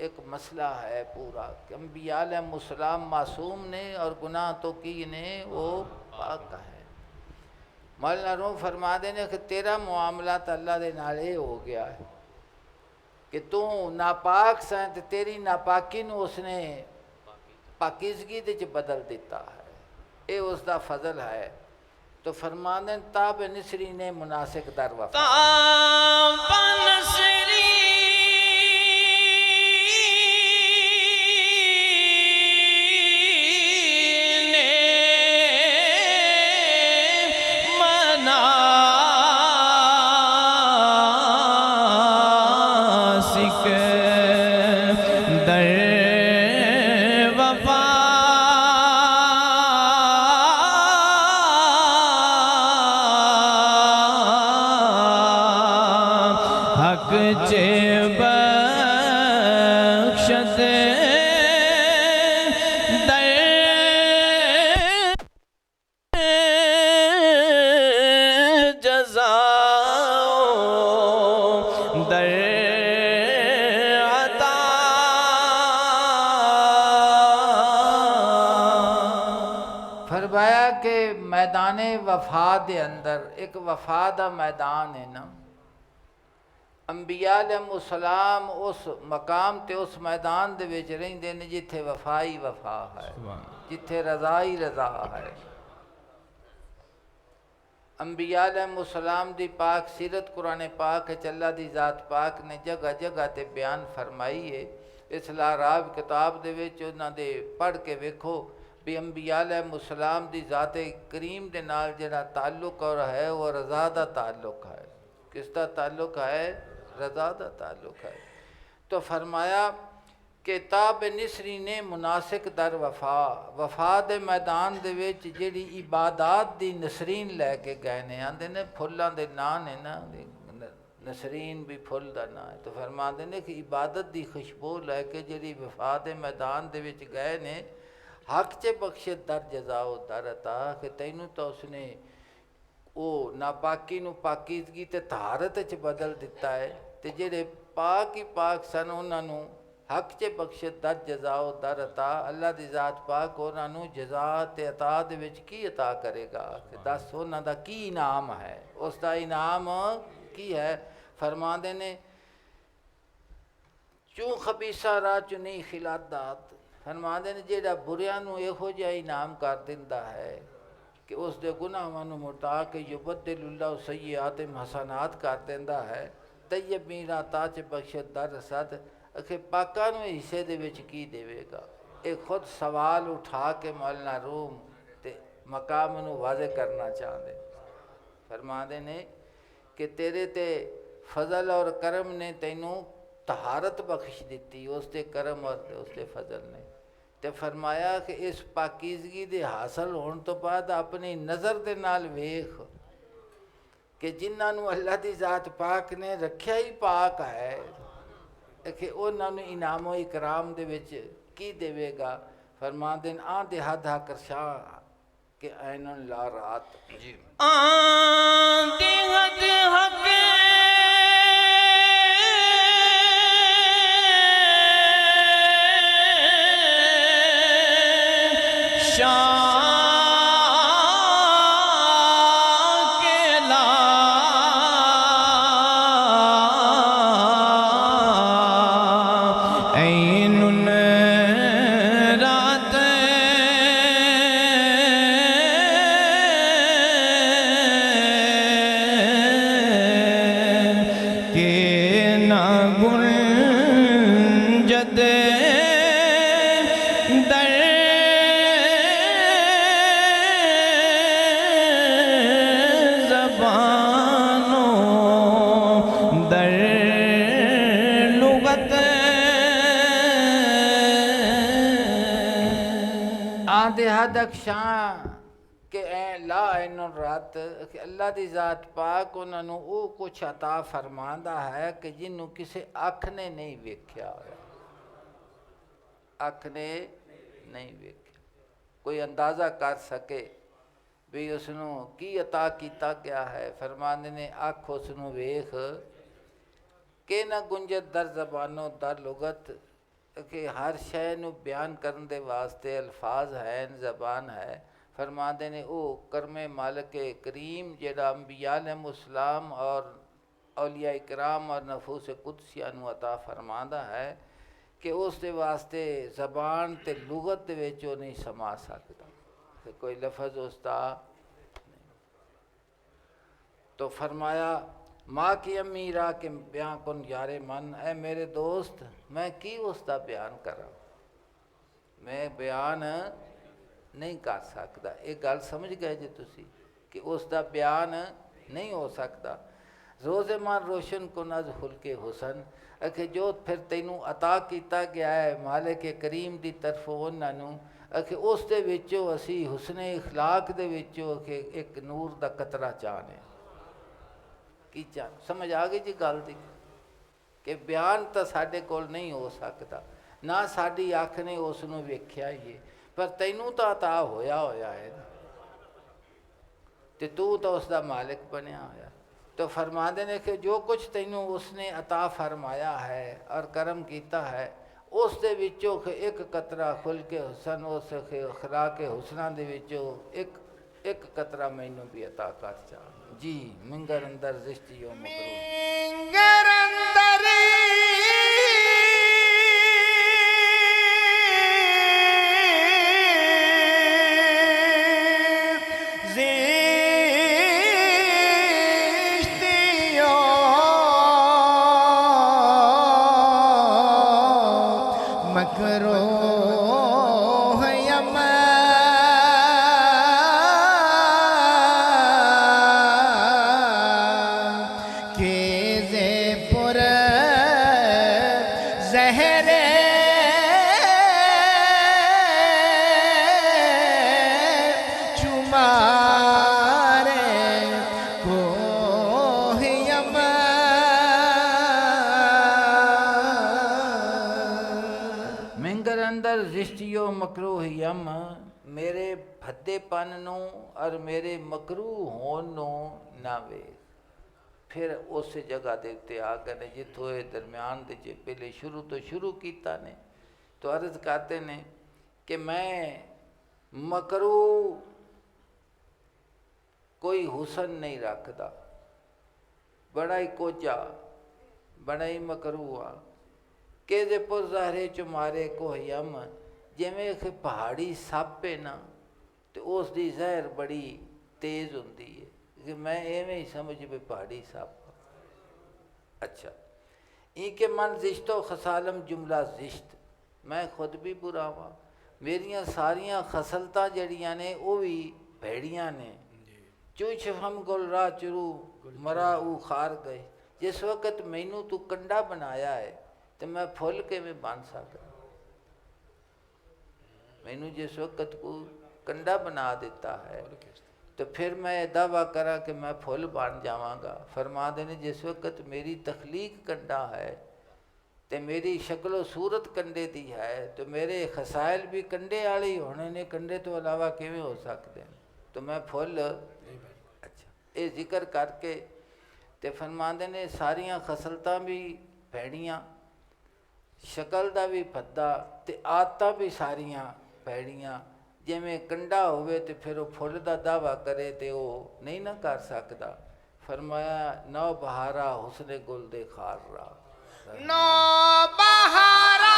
ایک مسئلہ ہے پورا کہ انبیاء علیہ السلام معصوم نے اور گناہ تو کی نے وہ پاک ہے۔ مولانا روم فرما دینے کہ تیرا معاملات اللہ دے نالے ہو گیا ہے کہ تو ناپاک سائیں تے تیری ناپاکی نو اس نے پاکیزگی دے چ بدل دیتا ہے، اے اس دا فضل ہے۔ تو فرما دیں تاب نصری نے مناسک در وفا تاب نصری فرمایا کہ میدان وفا دے اندر ایک وفا دا میدان ہے نا، انبیاء علیہ السلام اس مقام تے اس میدان دے وچ رہندے نے جتھے وفا ہی وفا ہے، جتھے رضا ہی رضا ہے۔ انبیاء علیہ السلام دی پاک سیرت قرآن پاک ہے، اللہ دی ذات پاک نے جگہ جگہ تے بیان فرمائی ہے۔ اس الاعراف کتاب دے وچ انہاں دے پڑھ کے ویکھو بھی انبیاء علیہ السلام دی ذات کریم دے نال جڑا تعلق اور ہے وہ رضا دا تعلق ہے۔ کس دا تعلق ہے؟ رضا دا تعلق ہے۔ تو فرمایا کہ تاب نصری نے مناسک در وفا، وفا دے میدان دے وچ جڑی عبادات دی نسرین لے کے گئے نے، آندے نے پھلاں دے نام نے نا، نسرین بھی پھل دا نام ہے۔ تو فرما دے نے کہ عبادت دی خوشبو لے کے جڑی وفا دے میدان دے وچ گئے نے، حق چے بخشت در جزا و در عطا کہ تینوں تو اس نے او ناپاکی نو پاکیزگی تے طہارت چ بدل دیتا ہے تے جڑے پاک ہی پاک سن انہاں نو حق چے بخشت در جزا و در عطا، اللہ دی ذات پاک انہاں نو جزا تے عطا دے وچ کی عطا کرے گا کہ دس انہاں دا کی انعام ہے، اس دا انعام کی ہے۔ فرما دے نے چوں خبیثہ راہ چوں نہیں خلات دات، فرما دے نے جیڑا بریاں نو ایہو جہا انعام کر دیندا ہے کہ اس دے گناہاں نو مٹا کے یبدل اللہ سیئات حسنات کر دیندا ہے۔ طیب میرا تاج بخشت در رسد کہ پاکاں نو حصے دے وچ کی دے گا۔ ایک خود سوال اٹھا کے مولانا روم تے مقام نو واضح کرنا چاہتے، فرما دے نے کہ تیرے تے فضل اور کرم نے تینوں طہارت بخش دیتی، اس دے کرم اور اس دے فضل نے۔ تے فرمایا کہ اس پاکیزگی دے حاصل ہون تو بعد اپنی نظر دے نال ویکھ کہ جنہاں نو اللہ دی ذات پاک نے رکھیا ہی پاک ہے کہ انہاں نو انعام و اکرام دے وچ کی دے گا۔ فرما دین آن دے حد کرشاں کہ عینن لا رات جی آن دے حد شاہ کے لا عین رات کے نا گنجد در زبانوں در لغت آندے حد اکشاں کہ اے لا عین رات کہ اللہ دی ذات پاک انہوں نے وہ کچھ عطا فرماندا ہے کہ جنہوں کسے اکھ نے نہیں ویکھیا ہویا، اکھ نے نہیں ویکھیا، کوئی اندازہ کر سکے بھی اس نو کی عطا کیتا گیا ہے۔ فرماندے نے اکھ اس نو ویکھ کہ نہ گنجت در زبانوں در لغت کہ ہر شے نو بیان کرن دے واسطے الفاظ ہیں، زبان ہے۔ فرماندے نے او کرم مالک کریم جڑا انبیاء علیہ السلام اور اولیاء کرام اور نفوس قدسیہ نو عطا فرماندا ہے کہ اس دے واسطے زبان تے لغت دے وچ او نہیں سما سکتا کہ کوئی لفظ اس دا نہیں۔ تو فرمایا ماں کی امی را کے بیان کن یار من، اے میرے دوست میں کی اس دا بیان کراں، میں بیان نہیں کر سکتا۔ ایک گل سمجھ گئے جی تسی کہ اس دا بیان نہیں ہو سکتا۔ روز من روشن کن از خلق حسن، کہ جو پھر تینوں عطا کیتا گیا ہے مالک کریم دی طرف انہوں کہ اس دے وچوں اسی حسن اخلاق دے وچوں کہ ایک نور دا قطرہ چاہنے کی چاہ سمجھ آگئی جی گل دی کہ بیان تا ساڈے کول نہیں ہو سکتا، نہ ساڈی اکھ نے اس نو ویکھیا ہی، پر تینوں تا عطا ہویا ہے نا، تے تو اس دا مالک بنیا ہویا۔ تو فرماندے نے کہ جو کچھ تینوں اس نے عطا فرمایا ہے اور کرم کیتا ہے اس دے وچوں کہ ایک قطرہ خلق حسن، اس اخلاق حسنہ دے وچوں ایک قطرہ مینوں بھی عطا کر چاہ جی۔ منگر اندر زشتی و مکروہ منگر اندر مکروہ یم کے زے پر زہر چمارے کوہ یم منگر اندر زشتی و مکروہ یم، میرے بھدے پن نو اور میرے مکروہ ہون نو نہ ویکھ۔ پھر اس جگہ دیتے آ گئے جتھوں اے درمیان دے جے پہلے شروع کیتا نے تو عرض کرتے نے کہ میں مکروہ کوئی حسن نہیں رکھدا، بڑا ہی کوجا بڑا ہی مکروہ آ کہ دے پر ظاہرے چمارے کو یم، جیویں کہ پہاڑی سپ ہے نا تو اس دی زہر بڑی تیز ہوندی ہے کہ میں ایویں ہی سمجھ بھی پہاڑی سپ۔ اچھا این کہ من زشت و خسالم جملہ زشت، میں خود بھی برا ہوا، میریاں ساریاں خسلتاں جڑیاں نے وہ بھی بھیڑیاں نے۔ چوچ ہم گل راہ چرو مرا او خار گئے، جس وقت مینوں تو کنڈا بنایا ہے تو میں پھول کے میں بن سکتا، مینوں جس وقت کو کنڈا بنا دیتا ہے تو پھر میں دعویٰ کرا کہ میں پھول بن جاواں گا۔ فرما دینے جس وقت میری تخلیق کنڈا ہے تو میری شکل و صورت کنڈے دی ہے تو میرے خسائل بھی کنڈے والے ہی ہونے نے، کنڈے تو علاوہ کیویں ہو سکتے ہیں، تو میں پھول اچھا یہ ذکر کر کے تے فرماندے نے ساریاں خسلتاں بھی بھیڑیاں، شکل دا بھی بھدا تے عادتاں بھی ساریاں بھیڑیاں، ਜਿਵੇਂ ਕੰਡਾ ਹੋਵੇ ਤੇ ਫਿਰ ਉਹ ਫੁੱਲ ਦਾ ਦਾਵਾ ਕਰੇ ਤੇ ਉਹ ਨਹੀਂ ਨਾ ਕਰ ਸਕਦਾ। ਫਰਮਾਇਆ ਨੌ ਬਹਾਰਾ ਹੁਸਨ ਗੁਲ ਦੇ ਖਾਰਾ। ਨੌ ਬਹਾਰਾ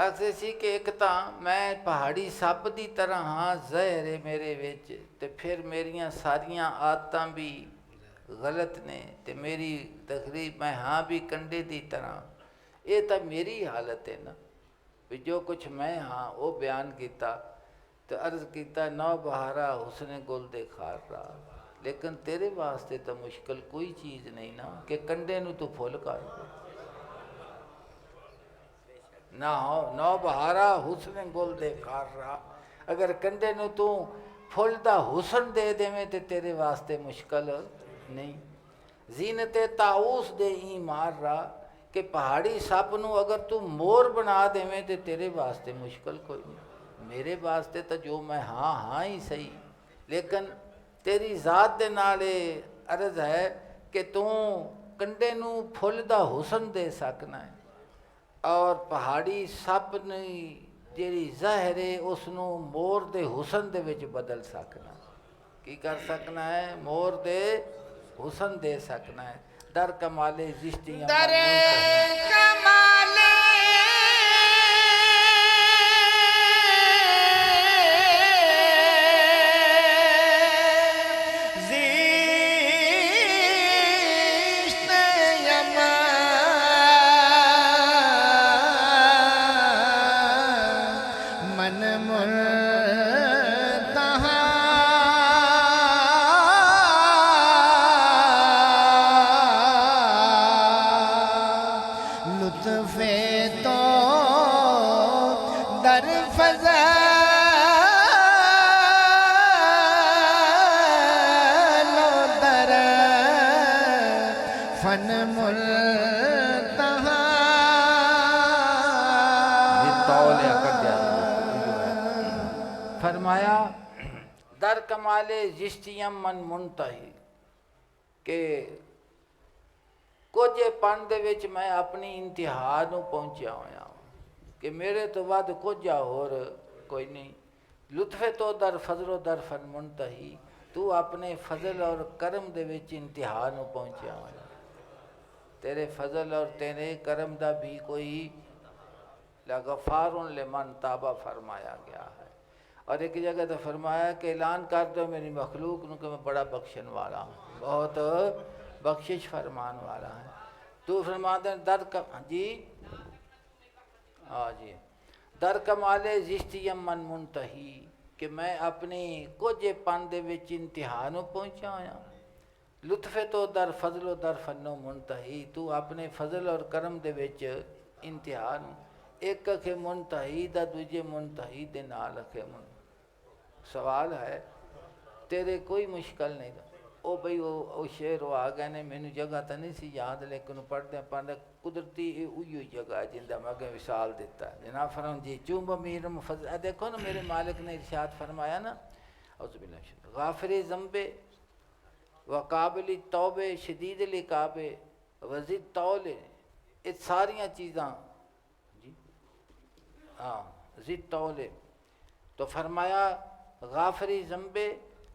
ਆਖਦੇ ਸੀ ਕਿ ਇੱਕ ਤਾਂ ਮੈਂ ਪਹਾੜੀ ਸੱਪ ਦੀ ਤਰ੍ਹਾਂ ਹਾਂ, ਜ਼ਹਿਰ ਹੈ ਮੇਰੇ ਵਿੱਚ, ਤੇ ਫਿਰ ਮੇਰੀਆਂ ਸਾਰੀਆਂ ਆਦਤਾਂ ਵੀ ਗਲਤ ਨੇ, ਤੇ ਮੇਰੀ ਤਕਰੀਬ ਮੈਂ ਹਾਂ ਵੀ ਕੰਡੇ ਦੀ ਤਰ੍ਹਾਂ। ਇਹ ਤਾਂ ਮੇਰੀ ਹਾਲਤ ਹੈ ਨਾ, ਵੀ ਜੋ ਕੁਛ ਮੈਂ ਹਾਂ ਉਹ ਬਿਆਨ ਕੀਤਾ। ਤੇ ਅਰਜ਼ ਕੀਤਾ ਨੌ ਬਹਾਰਾ ਹੁਸਨ ਗੁਲ ਦੇ ਖਾਰਾ, ਲੇਕਿਨ ਤੇਰੇ ਵਾਸਤੇ ਤਾਂ ਮੁਸ਼ਕਿਲ ਕੋਈ ਚੀਜ਼ ਨਹੀਂ ਨਾ ਕਿ ਕੰਡੇ ਨੂੰ ਤੂੰ ਫੁੱਲ ਕਰ ਦੇ। ਨਾ ਹੋ ਨੌ ਬਹਾਰਾ ਹੁਸਨ ਗੁਲ ਦੇ ਖਾਰਾ, ਅਗਰ ਕੰਡੇ ਨੂੰ ਤੂੰ ਫੁੱਲ ਦਾ ਹੁਸਨ ਦੇ ਦੇਵੇਂ ਤੇ ਤੇਰੇ ਵਾਸਤੇ ਮੁਸ਼ਕਲ ਨਹੀਂ। ਜ਼ੀਨਤੇ ਤਾਊਸ ਦੇ ਹੀ ਮਾਰਾ, ਕਿ ਪਹਾੜੀ ਸੱਪ ਨੂੰ ਅਗਰ ਤੂੰ ਮੋਰ ਬਣਾ ਦੇਵੇਂ ਤੇ ਤੇਰੇ ਵਾਸਤੇ ਮੁਸ਼ਕਲ ਕੋਈ ਨਹੀਂ। ਮੇਰੇ ਵਾਸਤੇ ਤਾਂ ਜੋ ਮੈਂ ਹਾਂ ਹਾਂ ਹੀ ਸਹੀ, ਲੇਕਿਨ ਤੇਰੀ ਜ਼ਾਤ ਦੇ ਨਾਲ ਇਹ ਅਰਜ਼ ਹੈ ਕਿ ਤੂੰ ਕੰਡੇ ਨੂੰ ਫੁੱਲ ਦਾ ਹੁਸਨ ਦੇ ਸਕਣਾ ਹੈ, ਔਰ ਪਹਾੜੀ ਸੱਪ ਨੇ ਜਿਹੜੀ ਜ਼ਾਹਿਰ ਹੈ ਉਸ ਨੂੰ ਮੋਰ ਦੇ ਹੁਸਨ ਦੇ ਵਿੱਚ ਬਦਲ ਸਕਣਾ। ਕੀ ਕਰ ਸਕਣਾ ਹੈ? ਮੋਰ ਦੇ ਹੁਸਨ ਦੇ ਸਕਣਾ ਹੈ। در کمال زشتیاں در کمال فرمایا در کمال زشتیم من منتہی, کہ کچھ پن دے وچ میں اپنی انتہا نو پہنچیا ہویا ہوں کہ میرے تو ود کچھ اور کوئی نہیں. لطف تو در فضل و در فن منتہی, تو اپنے فضل اور کرم دے وچ انتہا نو پہنچیا ہویا. تیرے فضل اور تیرے کرم دا بھی کوئی لغفار لمن تابہ فرمایا گیا ہے. اور ایک جگہ تو فرمایا کہ اعلان کر دو میری مخلوق نو کہ میں بڑا بخشن والا ہوں, بہت بخشش فرمان والا ہے. تو فرما دیں در جی ہاں جی در کمال زشتیم من منتہی, کہ میں اپنی کچھ پن دے وچ انتہا نو پہنچا ہویا. لطف تو در فضل و در فنو منتہی, تو اپنے فضل اور کرم دے وچ انتہا نو. ایک اکھے منتہی دا دوجے منتہی دے نال اکھے سوال ہے تیرے کوئی مشکل نہیں دا. او بھئی او شعر وہ آ گئے نے, مینوں جگہ تا نہیں سی یاد, لیکن پڑھدے قدرتی اوہی جگہ ہے جندہ میں اگے مثال دیتا ہے. جناب فرماؤں جی چوم امیر مفضل, دیکھو نا میرے مالک نے ارشاد فرمایا نا, اعوذ باللہ من الشیطان غافر ذنب وقابل توبے شدید العقاب وزد طول, یہ ساریاں چیزاں جی ہاں زد طول. تو فرمایا غافری ذنب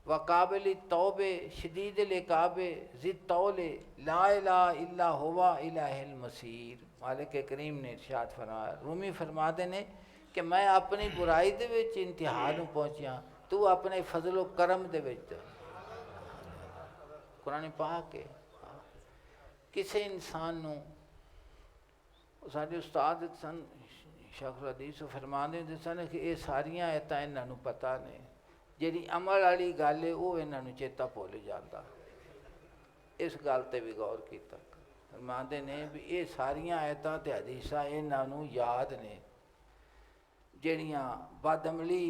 وقابل توبے شدید العقاب زد طول لا الہ الا ہوا الہ المصیر. مالک کریم نے ارشاد فرمایا, رومی فرماتے نے کہ میں اپنی برائی دے وچ انتہا نو پہنچیا, تو اپنے فضل و کرم دے وچ. قرآن پاک ہے کسی انسان نو سارے استاد سن شیخ الحدیث فرماندے ہوندے سن کہ یہ ساریاں ایتاں انہاں نوں پتہ نے، جیڑی عمل والی گل ہے وہ انہاں نوں چیتا بھول جاندا۔ اس گل تے بھی غور کیتا، فرماندے نے بھی یہ ساریاں آیتاں تے حدیثاں انہاں نوں یاد نے، جڑیاں بد عملی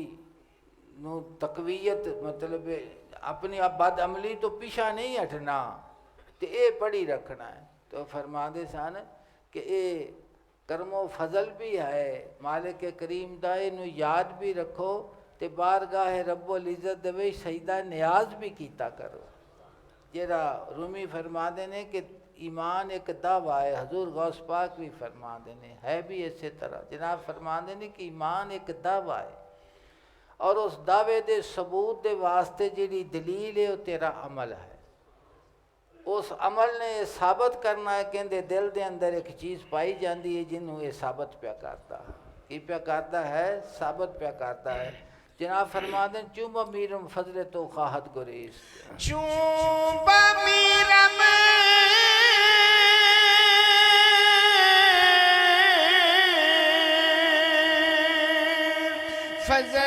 نو تقویت مطلب اپنی بد عملی تو پیچھا نہیں ہٹنا تے اے پڑھی رکھنا ہے۔ تو فرماندے سن کہ اے کرم و فضل بھی ہے مالک کریم دا، اینو یاد بھی رکھو تے بارگاہ رب العزت دے وچ سجدہ نیاز بھی کیتا کرو۔ جیڑا رومی فرماندے نے کہ ایمان ایک دعویٰ ہے، حضور غوث پاک بھی فرماندے نے، ہے بھی اسی طرح جناب فرماندے نے کہ ایمان ایک دعویٰ ہے، اور اس دعوے دے ثبوت دے واسطے جیڑی دلیل ہے وہ تیرا عمل ہے۔ اس عمل نے یہ ثابت کرنا ہے کہ دل دے اندر ایک چیز پائی جاندی ہے جنہوں یہ ثابت پیا کرتا ہے، کی پیا کرتا ہے؟ ثابت پیا کرتا ہے۔ جناب فرماندے چوم میرم فضل تو خواہد گریز، چوب میرم فضل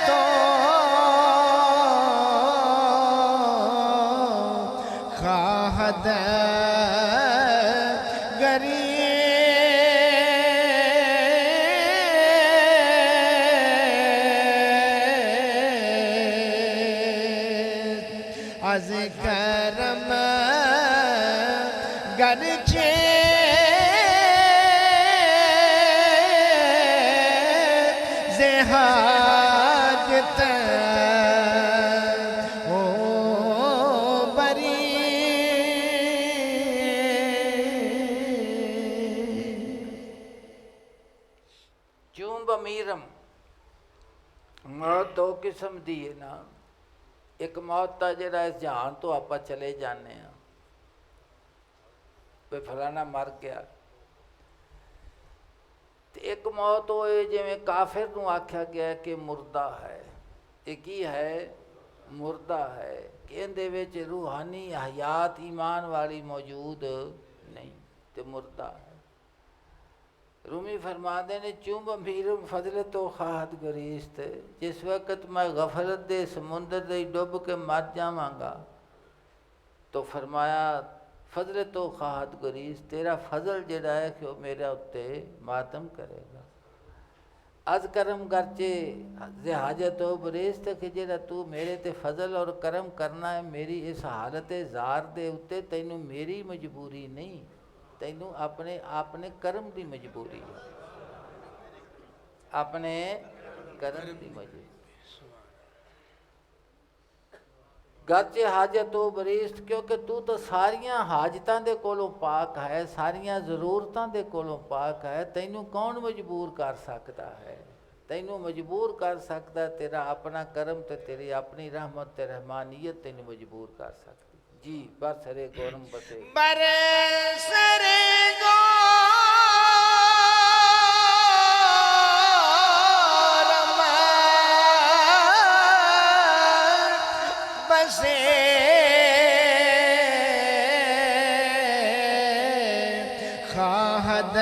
تو خواہد از کرم گرچہ ز حاجت او بری چون بمیرم موت دو قسم دی ہے نا، ایک موت تا جڑا اس جہان تو آپ چلے جانے ہیں، بے فلانا مر گیا، ایک موت ہوئے جی میں کافر نوں آکھیا گیا ہے کہ مردہ ہے، ایک ہی ہے مردہ ہے کہ اندے وچ روحانی حیات ایمان والی موجود نہیں تے مردہ ہے۔ رومی فرماندے نے چوم میرم فضل تو خواہد گریست، جس وقت میں غفلت دے سمندر دے ڈوب کے مر جاواں گا تو فرمایا فضل تو خواہد گریست، تیرا فضل جڑا ہے کہ وہ میرے اتے ماتم کرے گا۔ از کرم گرچے ز حاجت و بریست، کہ جڑا تو میرے تے فضل اور کرم کرنا ہے میری اس حالت زار دے اتے، تینوں میری مجبوری نہیں، تینوں اپنے کرم دی مجبوری ہے، اپنے کرم دی مجبوری۔ گرچہ حاجت و بریست، کیونکہ تو ساریاں حاجتاں دے کولوں پاک ہے، ساریاں ضرورتاں دے کولوں پاک ہے، تینوں کون مجبور کر سکتا ہے؟ تینوں مجبور کر سکتا ہے تیرا اپنا کرم تے تیری اپنی رحمت تے رحمانیت تینوں مجبور کر سکتی۔ جی برسرے گورم بسے برسرے بسے خواہد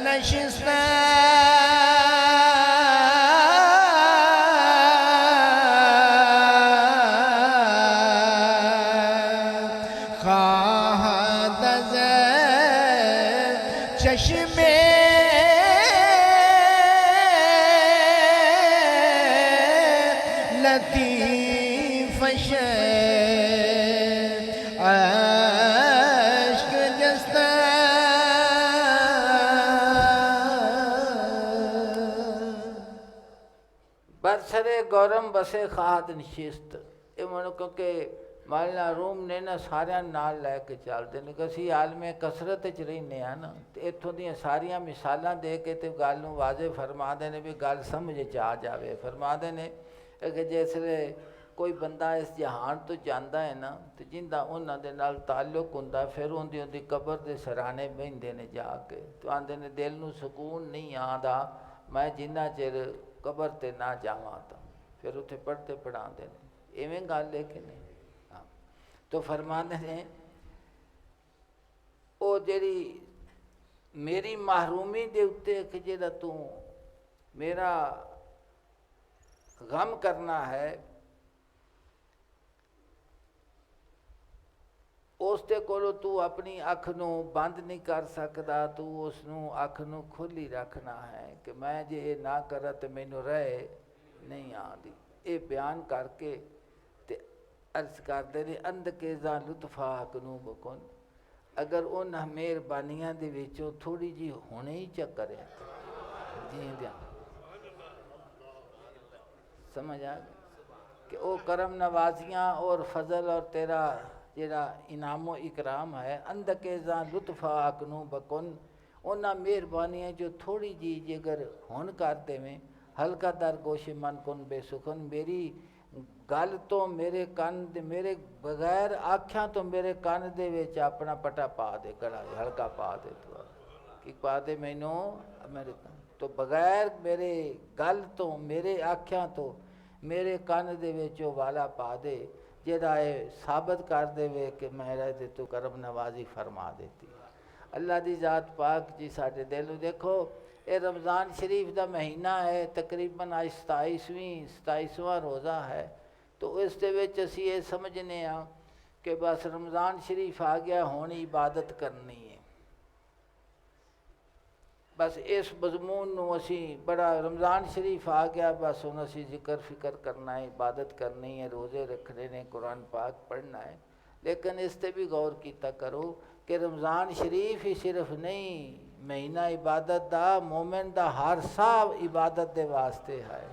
نشست خواہد ز چشمے لطیف عشق جستہ برسرے گورم بسے خواہد نشست، یہ منو کیونکہ مولانا روم نے نا ساریاں نال لے کے چلتے ہیں کہ اسی عالم کثرت وچ رہنے ہیں نا، تے اتھوں دیاں ساریاں مثالاں دے کے تے گل نوں واضح فرما دے نے بھی گل سمجھ آ جاوے۔ فرما دے نے کہ جیسے کوئی بندہ اس جہان تو جاندا ہے نا تے جندا انہاں دے نال تعلق ہوندا، پھر ان دی قبر دے سرانے بہندے نے جا کے تو آندے نے دل نوں سکون نہیں آندا میں جنہ چر قبر تے نہ جاواں، تا پھر اتھے پڑھتے پڑھاندے نے، ایویں گل ہے کہ نہیں؟ تو تو فرماتے ہیں وہ جڑی میری محرومی دے اتے کہ جڑا تو میرا غم کرنا ہے اس تے کولو تو اپنی اکھ نو بند نہیں کر سکدا، تو اس نو اکھ نو کھلی رکھنا ہے کہ میں جے یہ نہ کرا تو مینوں رہے نہیں آندی۔ یہ بیان کر کے تے عرض کردے نے اند کے ذا لطفا کنو بکن، اگر ان مہربانیاں دے وچوں تھوڑی جی ہونے ہی چکرے جی دیا سمجھ آ گئی کہ او کرم نوازیاں اور فضل اور تیرا جڑا انعام و اکرام ہے، اند کے ذا لطفا کنو بکن، انہاں مہربانیاں جو تھوڑی جی جگر ہون کر دیویں، ہلکا در گوش من کن بے سخن، میری گل تو میرے کن دے میرے بغیر آکھیاں تو میرے کن دے وچ اپنا پٹا پا دے، کڑا ہلکا پا دے، تو کی پا دے مینوں میرے کن تو بغیر میرے گل تو میرے آکھیاں تو میرے کن دے وچ والا پا دے، جڑا اے ثابت کر دے وے کہ میرے تے تو کرم نوازی فرما دیتی۔ اللہ دی ذات پاک جی ساڈے دل دیکھو، اے رمضان شریف دا مہینہ ہے، تقریباً آج 27واں روزہ ہے، تو اس دے وچ اسی یہ سمجھنے ہاں کہ بس رمضان شریف آ گیا ہون عبادت کرنی ہے، بس اس مضمون نو اسی بڑا رمضان شریف آ گیا بس ہن اسی ذکر فکر کرنا ہے، عبادت کرنی ہے، روزے رکھنے نے، قرآن پاک پڑھنا ہے، لیکن اس تے بھی غور کیتا کرو کہ رمضان شریف ہی صرف نہیں مہینہ عبادت دا، مومن دا ہر سال عبادت دے واسطے ہے۔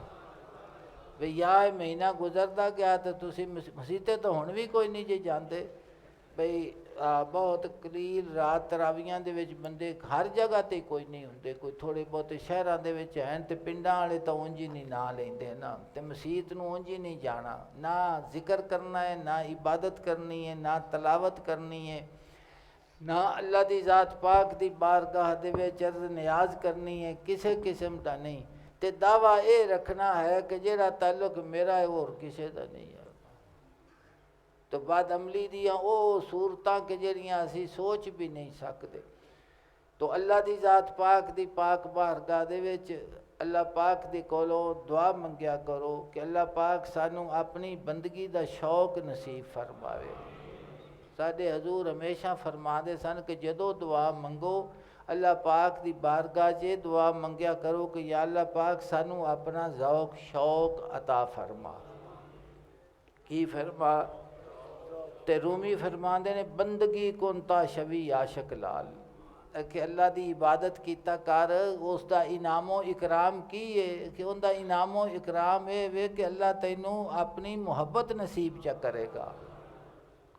بھئی یا مہینہ گزردا گیا تو تسی مسیتے تو ہن بھی کوئی نہیں جی جاندے، بھئی بہت قلیل رات تراویاں دے وچ بندے ہر جگہ تے کوئی نہیں ہوندے، کوئی تھوڑے بہت شہراں دے وچ ہیں تے پنڈاں والے تو اونج ہی نہیں نہ لیندے نا، تے مسیت نو اونج ہی نہیں جانا، نہ ذکر کرنا ہے، نہ عبادت کرنی ہے، نہ تلاوت کرنی ہے، نہ اللہ دی ذات پاک دی بارگاہ دے وچ عرض نیاز کرنی ہے، کسے قسم دا نہیں، تے دعویٰ اے رکھنا ہے کہ جیڑا تعلق میرا ہے اور کسے دا نہیں ہے، تو بعد عملی دیاں او صورتاں کہ جڑیاں اسی سوچ بھی نہیں سکتے، تو اللہ دی ذات پاک دی پاک بارگاہ دے وچ اللہ پاک دی کولوں دعا منگیا کرو کہ اللہ پاک سانوں اپنی بندگی دا شوق نصیب فرماوے۔ ساڈے حضور ہمیشہ فرما دے سن کہ جدو دعا منگو اللہ پاک دی بارگاہ جے دعا منگیا کرو کہ یا اللہ پاک سانوں اپنا ذوق شوق عطا فرما۔ کی فرما تے رومی فرماندے نے بندگی کنتا شوی عاشق لال، کہ اللہ دی عبادت کیتا کر، اس دا انعام و اکرام کی ہے کہ ان دا انعام و اکرام ہے وے کہ اللہ تینوں اپنی محبت نصیب چا کرے گا۔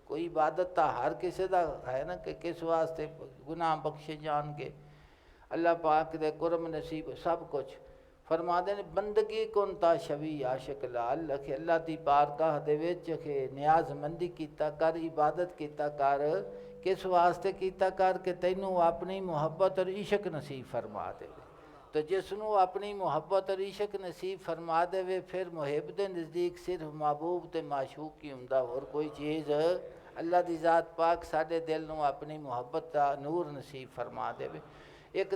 کوئی عبادت تا ہر کسی دا ہے نا کہ کس واسطے گناہ بخشے جان کے اللہ پاک دے قرب نصیب سب کچھ فرما دے نے بندگی کنتا شوی عاشق لال، کہ اللہ دی بارگاہ دے وچ کہ نیاز مندی کیتا کر، عبادت کیتا کر، کس واسطے کیتا کر کہ تینوں اپنی محبت اور عشق نصیب فرما دے، تو جس نو اپنی محبت اور عشق نصیب فرما دے وے پھر محب دے نزدیک صرف محبوب تے معشوق ہی ہوندا، اور کوئی چیز اللہ دی ذات پاک ساڈے دل نو اپنی محبت دا نور نصیب فرما دے۔ ایک